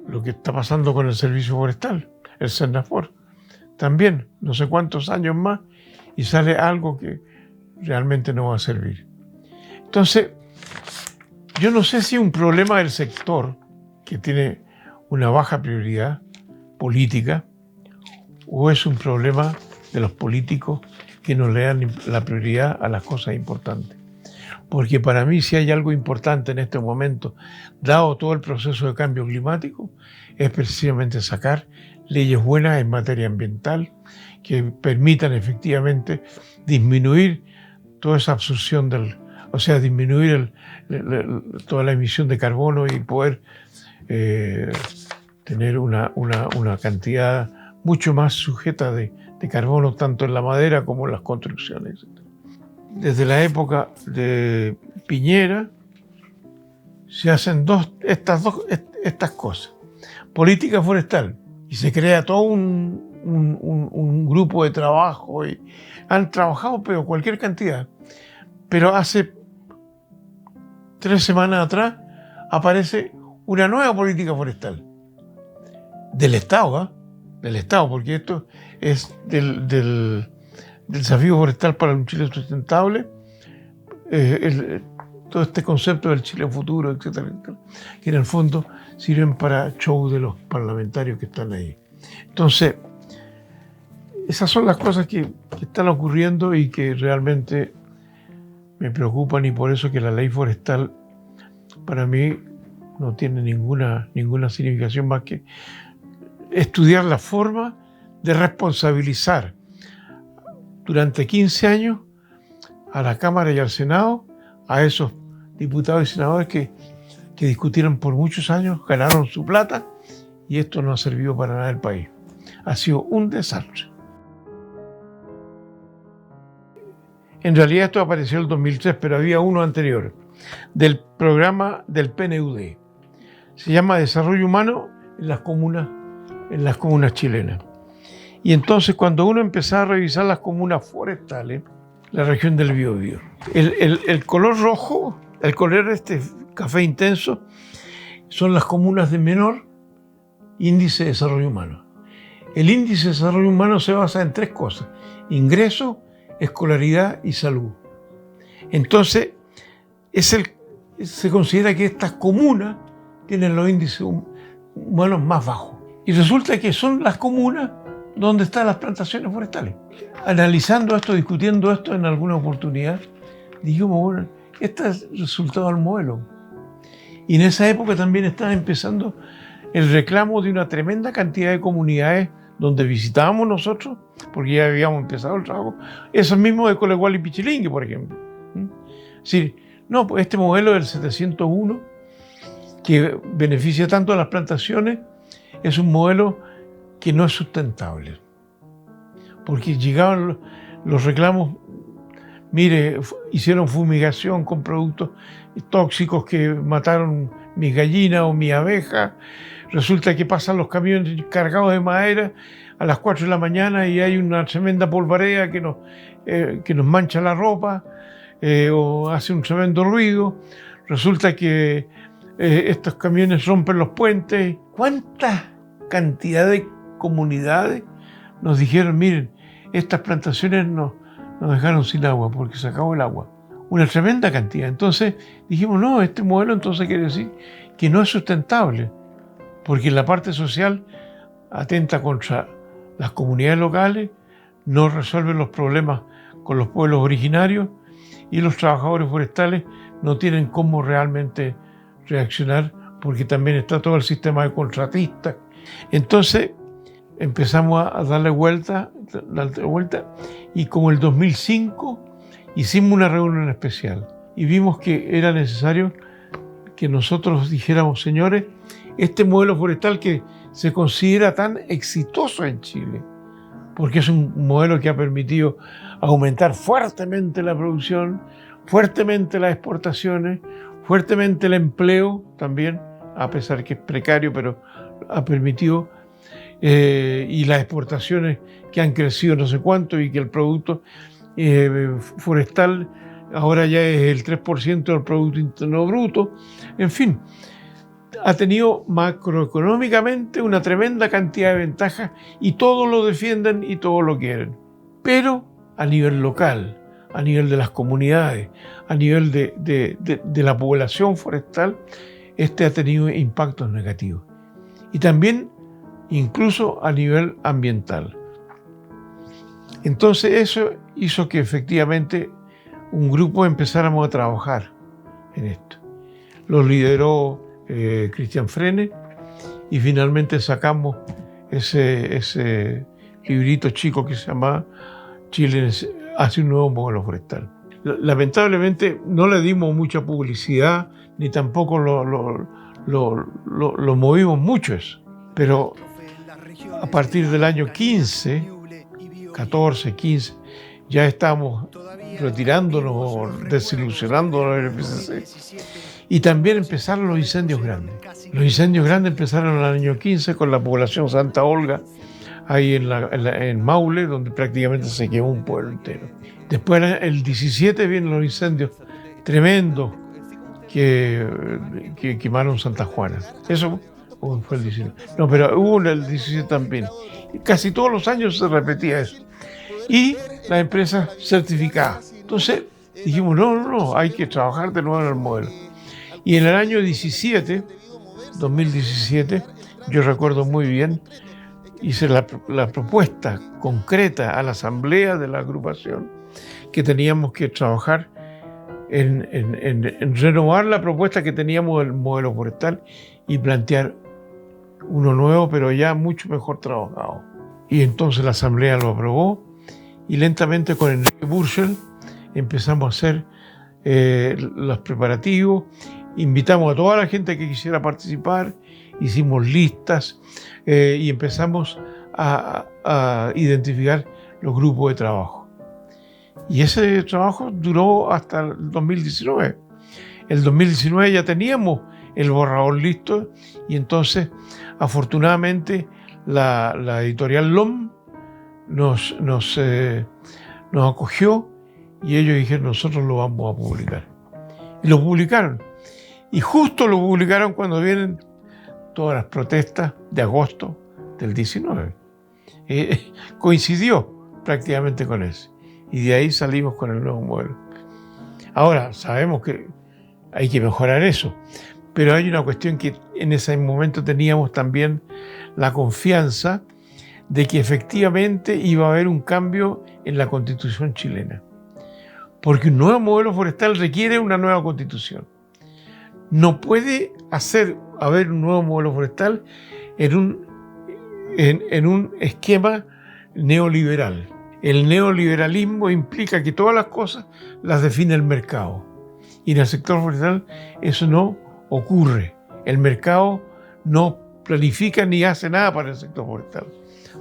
lo que está pasando con el Servicio Forestal, el Sennafor. También, no sé cuántos años más, y sale algo que realmente no va a servir. Entonces, yo no sé si es un problema del sector que tiene una baja prioridad política o es un problema de los políticos que no le dan la prioridad a las cosas importantes. Porque para mí, si hay algo importante en este momento, dado todo el proceso de cambio climático, es precisamente sacar leyes buenas en materia ambiental que permitan efectivamente disminuir toda esa absorción disminuir toda la emisión de carbono y poder tener una cantidad mucho más sujeta de carbono tanto en la madera como en las construcciones. Desde la época de Piñera se hacen estas cosas. Política forestal, y se crea todo un grupo de trabajo y han trabajado pero cualquier cantidad. Pero hace 3 semanas atrás aparece una nueva política forestal del Estado, del Estado, porque esto es del desafío forestal para un Chile sustentable, todo este concepto del Chile futuro, etcétera, que en el fondo sirven para show de los parlamentarios que están ahí. Entonces, esas son las cosas que están ocurriendo y que realmente me preocupan, y por eso que la ley forestal para mí no tiene ninguna significación más que estudiar la forma de responsabilizar durante 15 años a la Cámara y al Senado, a esos diputados y senadores que discutieron por muchos años, ganaron su plata y esto no ha servido para nada al país. Ha sido un desastre. En realidad esto apareció en el 2003, pero había uno anterior, del programa del PNUD. Se llama Desarrollo Humano en las comunas chilenas. Y entonces cuando uno empezaba a revisar las comunas forestales, la región del Biobío, el color rojo, el color café intenso, son las comunas de menor índice de desarrollo humano. El índice de desarrollo humano se basa en 3 cosas: ingreso, escolaridad y salud. Entonces, se considera que estas comunas tienen los índices humanos más bajos. Y resulta que son las comunas donde están las plantaciones forestales. Analizando esto, discutiendo esto en alguna oportunidad, dijimos, bueno, este es el resultado del modelo. Y en esa época también estaba empezando el reclamo de una tremenda cantidad de comunidades donde visitábamos nosotros, porque ya habíamos empezado el trabajo, esos mismos de Colegual y Pichilingue, por ejemplo. Es decir, no, pues este modelo del 701, que beneficia tanto a las plantaciones, es un modelo que no es sustentable, porque llegaban los reclamos mire, hicieron fumigación con productos tóxicos que mataron mis gallinas o mi abeja. Resulta que pasan los camiones cargados de madera a las 4 de la mañana y hay una tremenda polvareda que nos mancha la ropa o hace un tremendo ruido. Resulta que estos camiones rompen los puentes. ¿Cuánta cantidad de comunidades nos dijeron, miren, estas plantaciones nos dejaron sin agua porque se acabó el agua? Una tremenda cantidad. Entonces dijimos, no, este modelo entonces quiere decir que no es sustentable, porque en la parte social atenta contra las comunidades locales, no resuelve los problemas con los pueblos originarios y los trabajadores forestales no tienen cómo realmente reaccionar porque también está todo el sistema de contratistas. Entonces empezamos a darle vuelta y como el 2005 hicimos una reunión especial y vimos que era necesario que nosotros dijéramos, señores, este modelo forestal que se considera tan exitoso en Chile, porque es un modelo que ha permitido aumentar fuertemente la producción, fuertemente las exportaciones, fuertemente el empleo también, a pesar que es precario, pero ha permitido, y las exportaciones que han crecido no sé cuánto y que el producto forestal ahora ya es el 3% del Producto Interno Bruto. En fin, ha tenido macroeconómicamente una tremenda cantidad de ventajas y todos lo defienden y todos lo quieren. Pero a nivel local, a nivel de las comunidades, a nivel de la población forestal, ha tenido impactos negativos. Y también incluso a nivel ambiental. Entonces eso hizo que efectivamente un grupo empezáramos a trabajar en esto. Lo lideró Cristian Frene y finalmente sacamos ese librito chico que se llama Chile hace un nuevo modelo forestal. Lamentablemente no le dimos mucha publicidad ni tampoco lo movimos mucho eso, pero a partir del año 14, 15, ya estamos retirándonos, desilusionándonos del IPCC. Y también empezaron los incendios grandes. Los incendios grandes empezaron en el año 15 con la población Santa Olga, ahí en Maule, donde prácticamente se quemó un pueblo entero. Después, el 17, vienen los incendios tremendos que quemaron Santa Juana. Eso fue el 19. No, pero hubo el 17 también. Casi todos los años se repetía eso. Y las empresas certificadas. Entonces dijimos, no, hay que trabajar de nuevo en el modelo. Y en el año 2017, yo recuerdo muy bien, hice la propuesta concreta a la asamblea de la agrupación que teníamos que trabajar en renovar la propuesta que teníamos del modelo forestal y plantear uno nuevo, pero ya mucho mejor trabajado. Y entonces la asamblea lo aprobó y lentamente con Enrique Burchell empezamos a hacer los preparativos, invitamos a toda la gente que quisiera participar, hicimos listas y empezamos a identificar los grupos de trabajo. Y ese trabajo duró hasta el 2019. El 2019 ya teníamos el borrador listo y entonces, afortunadamente, la editorial LOM nos acogió y ellos dijeron, nosotros lo vamos a publicar. Y lo publicaron. Y justo lo publicaron cuando vienen todas las protestas de agosto del 19. Coincidió prácticamente con eso. Y de ahí salimos con el nuevo modelo. Ahora, sabemos que hay que mejorar eso, pero hay una cuestión que en ese momento teníamos también la confianza de que efectivamente iba a haber un cambio en la Constitución chilena. Porque un nuevo modelo forestal requiere una nueva Constitución. No puede haber un nuevo modelo forestal en un esquema neoliberal. El neoliberalismo implica que todas las cosas las define el mercado. Y en el sector forestal eso no ocurre. El mercado no planifica ni hace nada para el sector forestal.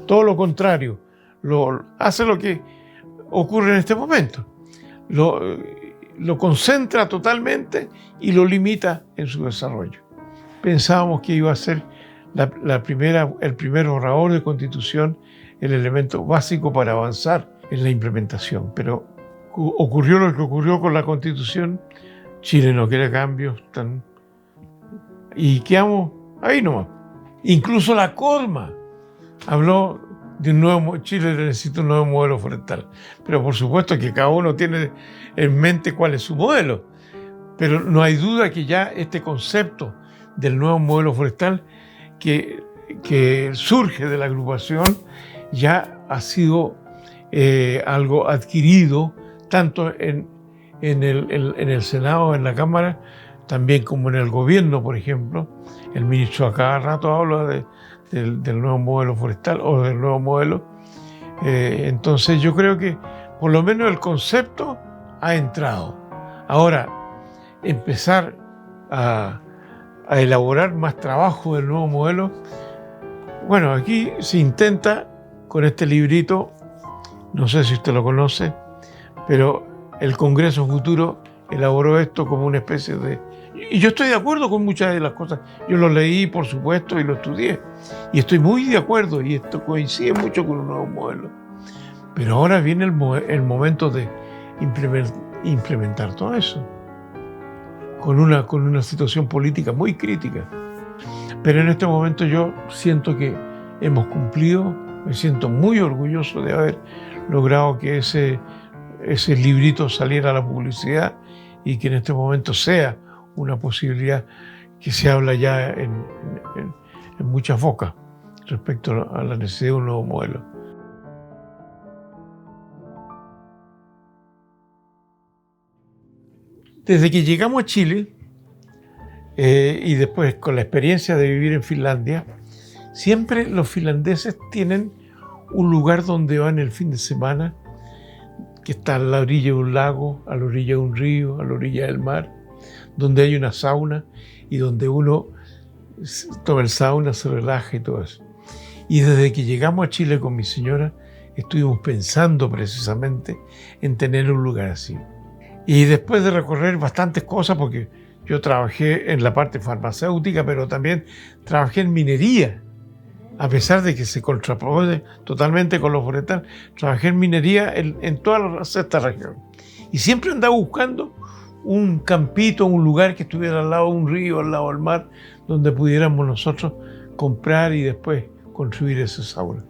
Todo lo contrario, hace lo que ocurre en este momento. lo concentra totalmente y lo limita en su desarrollo. Pensábamos que iba a ser el primer borrador de Constitución, el elemento básico para avanzar en la implementación, pero ocurrió lo que ocurrió con la Constitución. Chile no quiere cambios y quedamos ahí nomás. Incluso la CODMA habló de un nuevo Chile necesita un nuevo modelo forestal, pero por supuesto que cada uno tiene en mente cuál es su modelo, pero no hay duda que ya este concepto del nuevo modelo forestal que surge de la agrupación ya ha sido algo adquirido tanto en el Senado, en la Cámara, también como en el gobierno, por ejemplo. El ministro a cada rato habla del nuevo modelo forestal o del nuevo modelo. Entonces yo creo que por lo menos el concepto ha entrado. Ahora, empezar a elaborar más trabajo del nuevo modelo. Bueno, aquí se intenta con este librito, no sé si usted lo conoce, pero el Congreso Futuro elaboró esto como una especie de... Y yo estoy de acuerdo con muchas de las cosas. Yo lo leí, por supuesto, y lo estudié. Y estoy muy de acuerdo, y esto coincide mucho con un nuevo modelo. Pero ahora viene el momento de implementar todo eso, con una situación política muy crítica. Pero en este momento yo siento que hemos cumplido, me siento muy orgulloso de haber logrado que ese librito saliera a la publicidad y que en este momento sea una posibilidad que se habla ya en muchas bocas respecto a la necesidad de un nuevo modelo. Desde que llegamos a Chile y después con la experiencia de vivir en Finlandia, siempre los finlandeses tienen un lugar donde van el fin de semana, que está a la orilla de un lago, a la orilla de un río, a la orilla del mar, donde hay una sauna y donde uno toma el sauna, se relaja y todo eso. Y desde que llegamos a Chile con mi señora, estuvimos pensando precisamente en tener un lugar así. Y después de recorrer bastantes cosas, porque yo trabajé en la parte farmacéutica, pero también trabajé en minería, a pesar de que se contrapone totalmente con lo forestal, trabajé en minería en toda la sexta región. Y siempre andaba buscando un campito, un lugar que estuviera al lado de un río, al lado del mar, donde pudiéramos nosotros comprar y después construir ese sauna.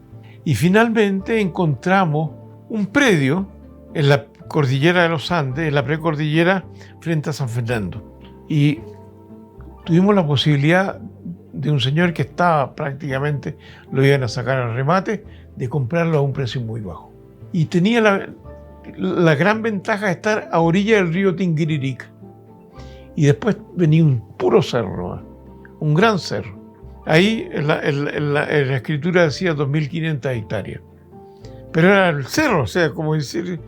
Y finalmente encontramos un predio en la cordillera de los Andes, en la precordillera frente a San Fernando. Y tuvimos la posibilidad de un señor que estaba prácticamente, lo iban a sacar al remate, de comprarlo a un precio muy bajo. Y tenía la gran ventaja de estar a orilla del río Tinguiririca. Y después venía un puro cerro, ¿eh? Un gran cerro. Ahí en la escritura decía 2.500 hectáreas. Pero era el cerro, o sea, como decir,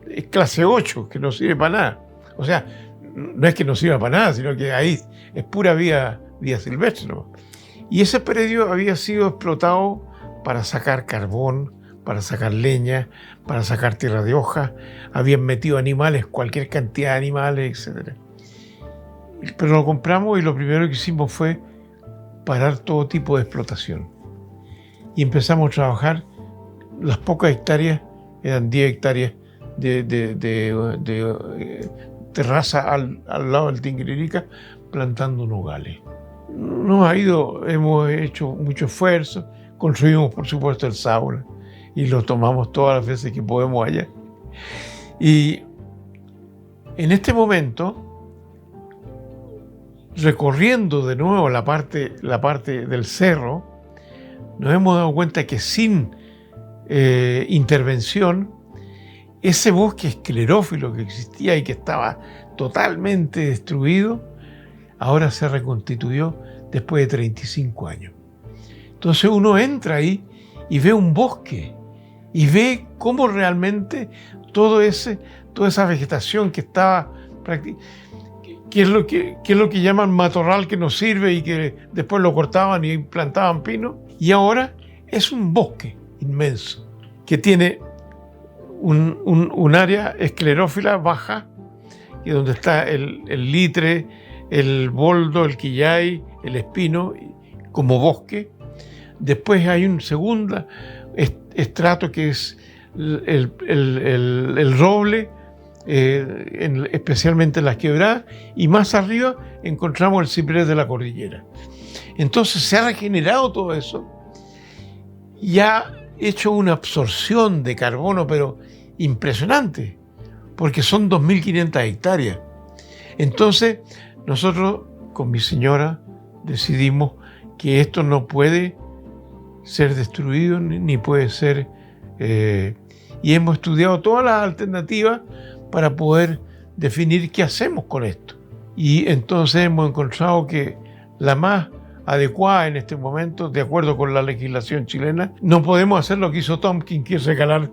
es clase 8, que no sirve para nada. O sea, no es que no sirva para nada, sino que ahí es pura vía silvestre, ¿no? Y ese predio había sido explotado para sacar carbón, para sacar leña, para sacar tierra de hoja. Habían metido animales, cualquier cantidad de animales, etc. Pero lo compramos y lo primero que hicimos fue parar todo tipo de explotación. Y empezamos a trabajar. Las pocas hectáreas, eran 10 hectáreas de terraza al lado del Tinguiririca, plantando nogales. Hemos hecho mucho esfuerzo, construimos por supuesto el sauna y lo tomamos todas las veces que podemos allá. Y en este momento, recorriendo de nuevo la parte del cerro, nos hemos dado cuenta que sin intervención, ese bosque esclerófilo que existía y que estaba totalmente destruido, ahora se reconstituyó después de 35 años. Entonces uno entra ahí y ve un bosque y ve cómo realmente toda esa vegetación que estaba que es lo que llaman matorral que no sirve y que después lo cortaban y plantaban pino, y ahora es un bosque inmenso que tiene un área esclerófila baja, y donde está el litre, el boldo, el quillay, el espino, como bosque. Después hay un segundo estrato que es el roble, especialmente en las quebradas, y más arriba encontramos el ciprés de la cordillera. Entonces se ha regenerado todo eso y ha hecho una absorción de carbono, pero impresionante, porque son 2.500 hectáreas. Entonces nosotros con mi señora decidimos que esto no puede ser destruido ni puede ser... y hemos estudiado todas las alternativas para poder definir qué hacemos con esto. Y entonces hemos encontrado que la más adecuada en este momento, de acuerdo con la legislación chilena, no podemos hacer lo que hizo Tompkins, que es regalar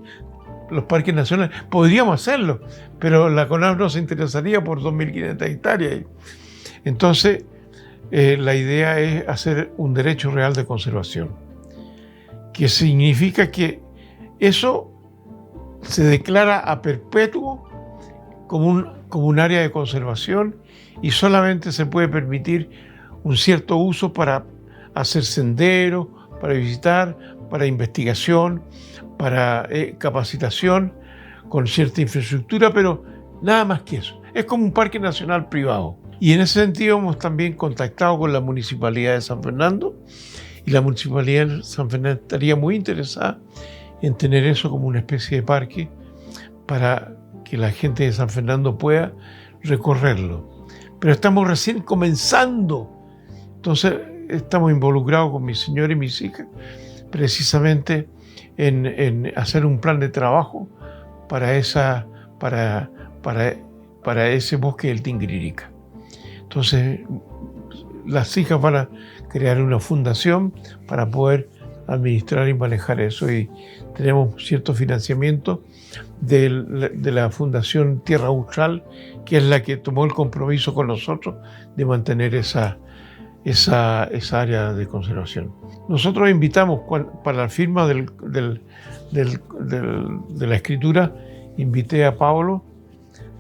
los parques nacionales. Podríamos hacerlo, pero la CONAF no se interesaría por 2.500 hectáreas. Entonces, la idea es hacer un derecho real de conservación, que significa que eso se declara a perpetuo como un área de conservación y solamente se puede permitir un cierto uso para hacer senderos, para visitar, para investigación, para capacitación, con cierta infraestructura, pero nada más que eso. Es como un parque nacional privado. Y en ese sentido hemos también contactado con la Municipalidad de San Fernando, y la Municipalidad de San Fernando estaría muy interesada en tener eso como una especie de parque para que la gente de San Fernando pueda recorrerlo. Pero estamos recién comenzando. Entonces estamos involucrados con mi señora y mis hijas precisamente en hacer un plan de trabajo para ese bosque del Tinguiririca. Entonces las hijas van a crear una fundación para poder administrar y manejar eso, y tenemos cierto financiamiento de la Fundación Tierra Austral, que es la que tomó el compromiso con nosotros de mantener esa área de conservación. Nosotros invitamos para la firma de la escritura, invité a Pablo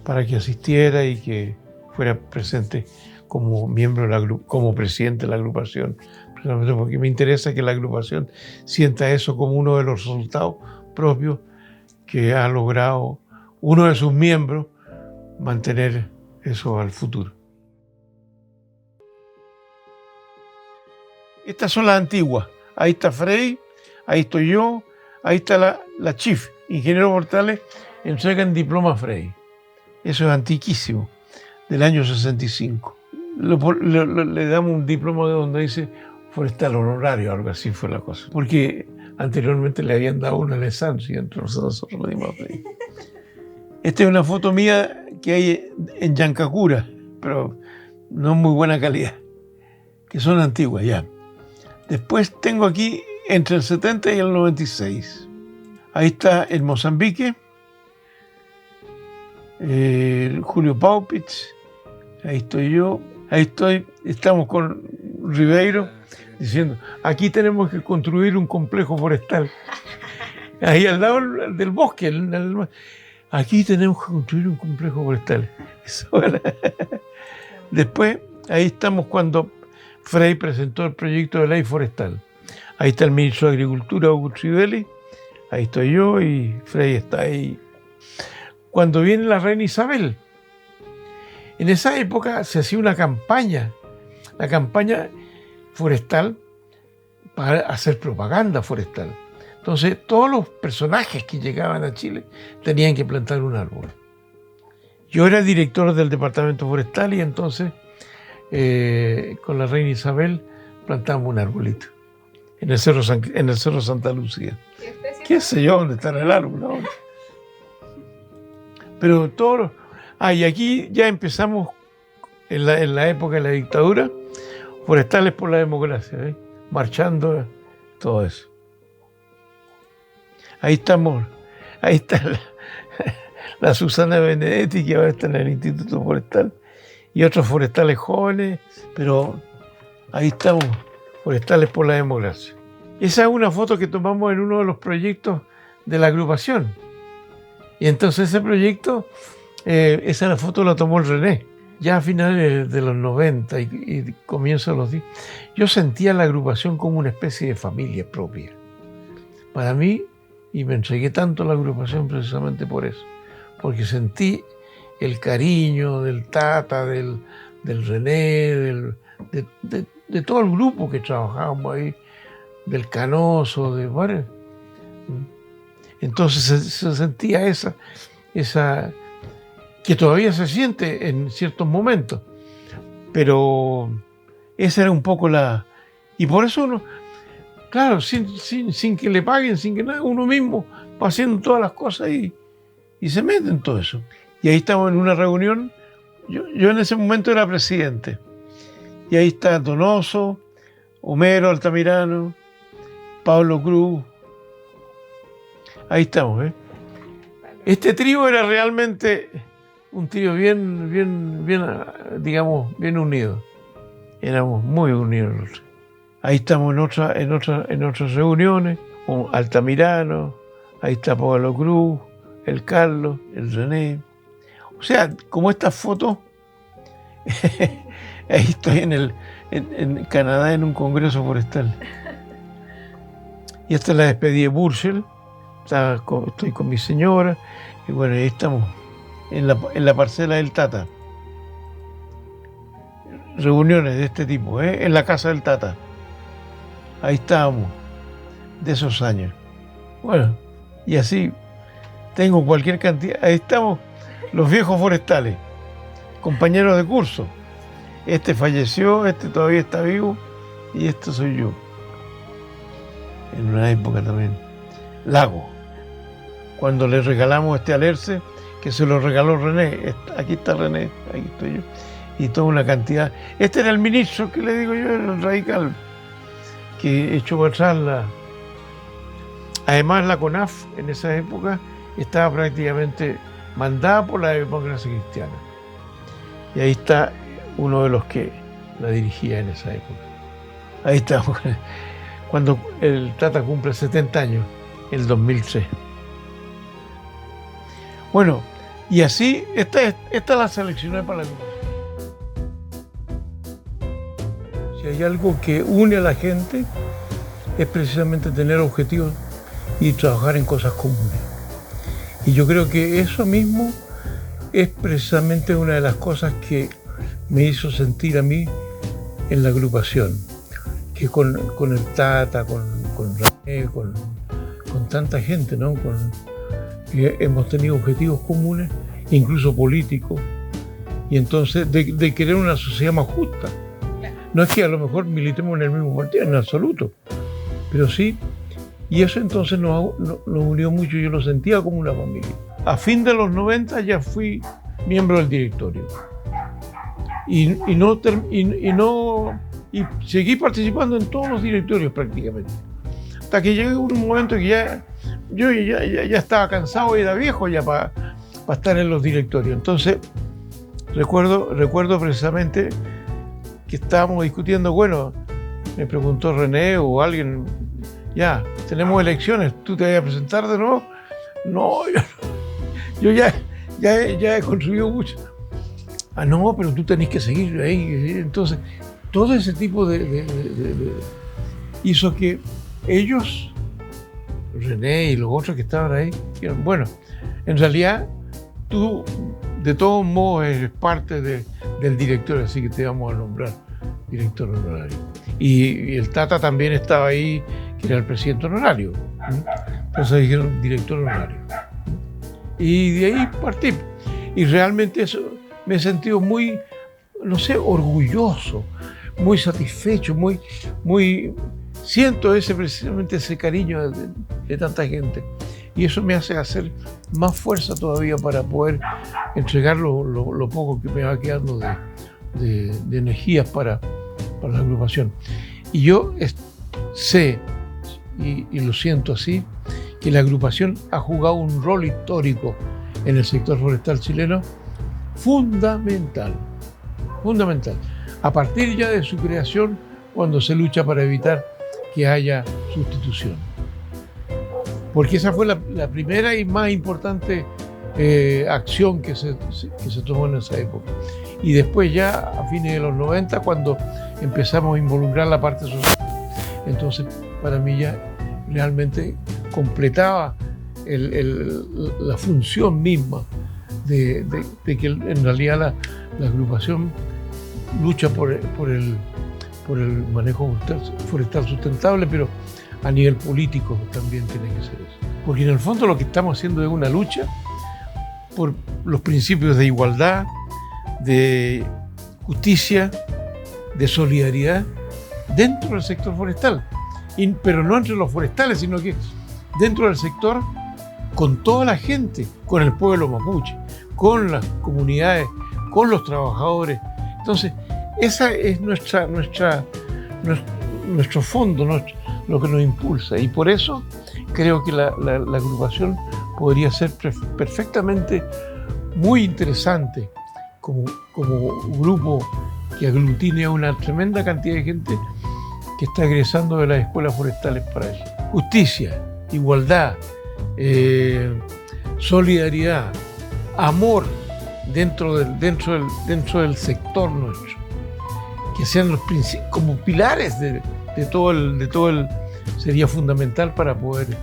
para que asistiera y que fuera presente como miembro como presidente de la agrupación, precisamente porque me interesa que la agrupación sienta eso como uno de los resultados propios que ha logrado uno de sus miembros, mantener eso al futuro. Estas son las antiguas. Ahí está Frei, ahí estoy yo, ahí está la Chief, ingeniero Portales, entregan diploma Frei. Eso es antiquísimo, del año 65. Le damos un diploma de donde dice forestal honorario, algo así fue la cosa. Porque anteriormente le habían dado una licencia, entonces nosotros le dimos a Frei. Esta es una foto mía que hay en Yancacura, pero no muy buena calidad, que son antiguas ya. Después tengo aquí entre el 70 y el 96. Ahí está el Mozambique, Julio Paupitz, ahí estoy yo, estamos con Ribeiro diciendo, aquí tenemos que construir un complejo forestal. Ahí al lado del bosque, aquí tenemos que construir un complejo forestal. Después, ahí estamos cuando Frei presentó el proyecto de ley forestal. Ahí está el ministro de Agricultura, Hugo Trivelli, ahí estoy yo y Frei está ahí. Cuando viene la reina Isabel, en esa época se hacía una campaña, la campaña forestal, para hacer propaganda forestal. Entonces, todos los personajes que llegaban a Chile tenían que plantar un árbol. Yo era director del departamento forestal y entonces con la reina Isabel plantamos un arbolito en el cerro Santa Lucía. ¿Qué sé yo dónde está el árbol, ¿no? Pero todos y aquí ya empezamos en la época de la dictadura, forestales por la democracia, marchando, todo eso. Ahí estamos, ahí está la Susana Benedetti, que ahora está en el Instituto Forestal, y otros forestales jóvenes, pero ahí estamos, forestales por la democracia. Esa es una foto que tomamos en uno de los proyectos de la agrupación. Y entonces ese proyecto, esa foto la tomó el René, ya a finales de los 90 y comienzo de los 10. Yo sentía la agrupación como una especie de familia propia. Para mí, y me entregué tanto a la agrupación precisamente por eso, porque sentí el cariño del Tata, del René, de todo el grupo que trabajábamos ahí, del Canoso, de varios. Entonces se sentía esa que todavía se siente en ciertos momentos, pero esa era un poco la... Y por eso uno, claro, sin que le paguen, sin que nada, uno mismo va haciendo todas las cosas y se mete en todo eso. Y ahí estamos en una reunión, yo en ese momento era presidente, y ahí está Donoso, Homero Altamirano, Pablo Cruz, ahí estamos, ¿eh? Este trío era realmente un trío bien, digamos, bien unido. Éramos muy unidos. Ahí estamos en otras reuniones, con Altamirano, ahí está Pablo Cruz, el Carlos, el René. O sea, como estas fotos, ahí estoy en Canadá en un congreso forestal. Y esta es la despedida de Burchell. Estoy con mi señora y bueno, ahí estamos en la parcela del Tata. Reuniones de este tipo, en la casa del Tata. Ahí estábamos, de esos años. Bueno, y así tengo cualquier cantidad. Ahí estamos los viejos forestales, compañeros de curso. Este falleció, este todavía está vivo y este soy yo. En una época también. Lago. Cuando le regalamos este alerce, que se lo regaló René. Aquí está René, aquí estoy yo. Y toda una cantidad. Este era el ministro que le digo yo, el radical, que echó para atrás Además, la CONAF en esa época estaba prácticamente mandada por la democracia cristiana. Y ahí está uno de los que la dirigía en esa época. Ahí estamos, cuando el Tata cumple 70 años, el 2003. Bueno, y así, esta la seleccioné para la agrupación. Si hay algo que une a la gente, es precisamente tener objetivos y trabajar en cosas comunes. Y yo creo que eso mismo es precisamente una de las cosas que me hizo sentir a mí en la agrupación, que con el Tata, con René, con tanta gente, ¿no? Que hemos tenido objetivos comunes, incluso políticos, y entonces de querer una sociedad más justa. No es que a lo mejor militemos en el mismo partido, en absoluto, pero sí, y eso entonces nos unió mucho, yo lo sentía como una familia. A fin de los 90 ya fui miembro del directorio y seguí participando en todos los directorios prácticamente, hasta que llegué un momento que yo ya estaba cansado y era viejo ya para estar en los directorios. Entonces recuerdo precisamente que estábamos discutiendo, bueno, me preguntó René o alguien, ya, tenemos elecciones, ¿tú te vas a presentar de nuevo? No, yo ya he construido mucho. Ah, no, pero tú tenés que seguir ahí. Entonces, todo ese tipo hizo que ellos, René y los otros que estaban ahí, dijeron, bueno, en realidad tú de todos modos eres parte del directorio, así que te vamos a nombrar director honorario. Y el Tata también estaba ahí, que era el presidente honorario. Entonces dijeron director honorario. Y de ahí partí. Y realmente eso me he sentido muy, no sé, orgulloso, muy satisfecho, siento precisamente ese cariño de tanta gente. Y eso me hace hacer más fuerza todavía para poder entregar lo poco que me va quedando de energías para la agrupación. Y yo sé, y lo siento así, que la agrupación ha jugado un rol histórico en el sector forestal chileno fundamental. A partir ya de su creación, cuando se lucha para evitar que haya sustitución. Porque esa fue la primera y más importante acción que se tomó en esa época. Y después ya a fines de los 90, cuando empezamos a involucrar la parte social, entonces para mí ya realmente completaba la función misma de que en realidad la agrupación lucha por el manejo forestal sustentable, pero a nivel político también tiene que ser eso. Porque en el fondo lo que estamos haciendo es una lucha por los principios de igualdad, de justicia, de solidaridad dentro del sector forestal. Pero no entre los forestales, sino que dentro del sector con toda la gente, con el pueblo mapuche, con las comunidades, con los trabajadores. Entonces, esa es nuestro fondo, lo que nos impulsa. Y por eso creo que la agrupación podría ser perfectamente muy interesante como grupo que aglutine a una tremenda cantidad de gente que está egresando de las escuelas forestales para eso. Justicia, igualdad, solidaridad, amor dentro del sector nuestro, que sean los principios como pilares de todo el sería fundamental para poder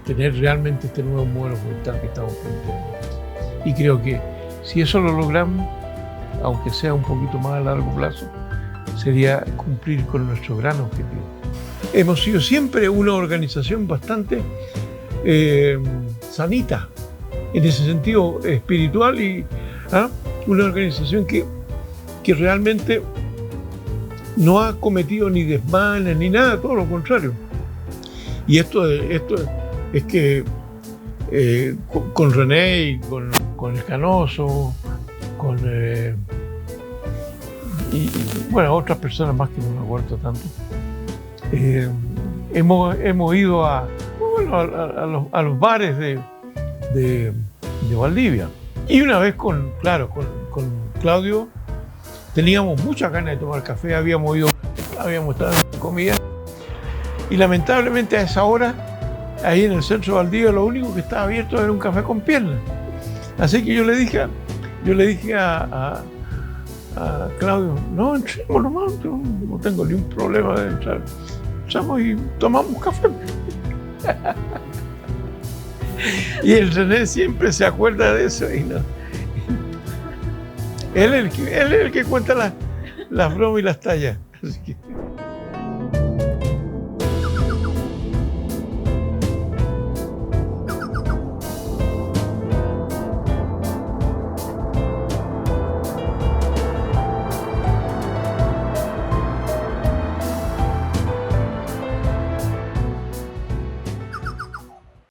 tener realmente este nuevo modelo forestal que estamos planteando. Y creo que si eso lo logramos, aunque sea un poquito más a largo plazo, sería cumplir con nuestro gran objetivo. Hemos sido siempre una organización bastante sanita, en ese sentido espiritual, y una organización que realmente no ha cometido ni desmanes ni nada, todo lo contrario. Y esto es que con René y con el Canoso, y bueno, otras personas más que no me acuerdo tanto, hemos ido a los bares de Valdivia. Y una vez con Claudio teníamos muchas ganas de tomar café, habíamos estado en comida, y lamentablemente a esa hora, ahí en el centro de Valdivia, lo único que estaba abierto era un café con piernas. Así que yo le dije a Claudio, no, entremos nomás, no tengo ningún problema de entrar. Entramos y tomamos café. Y el René siempre se acuerda de eso. Y no. Él es el que cuenta las bromas y las tallas. Así que...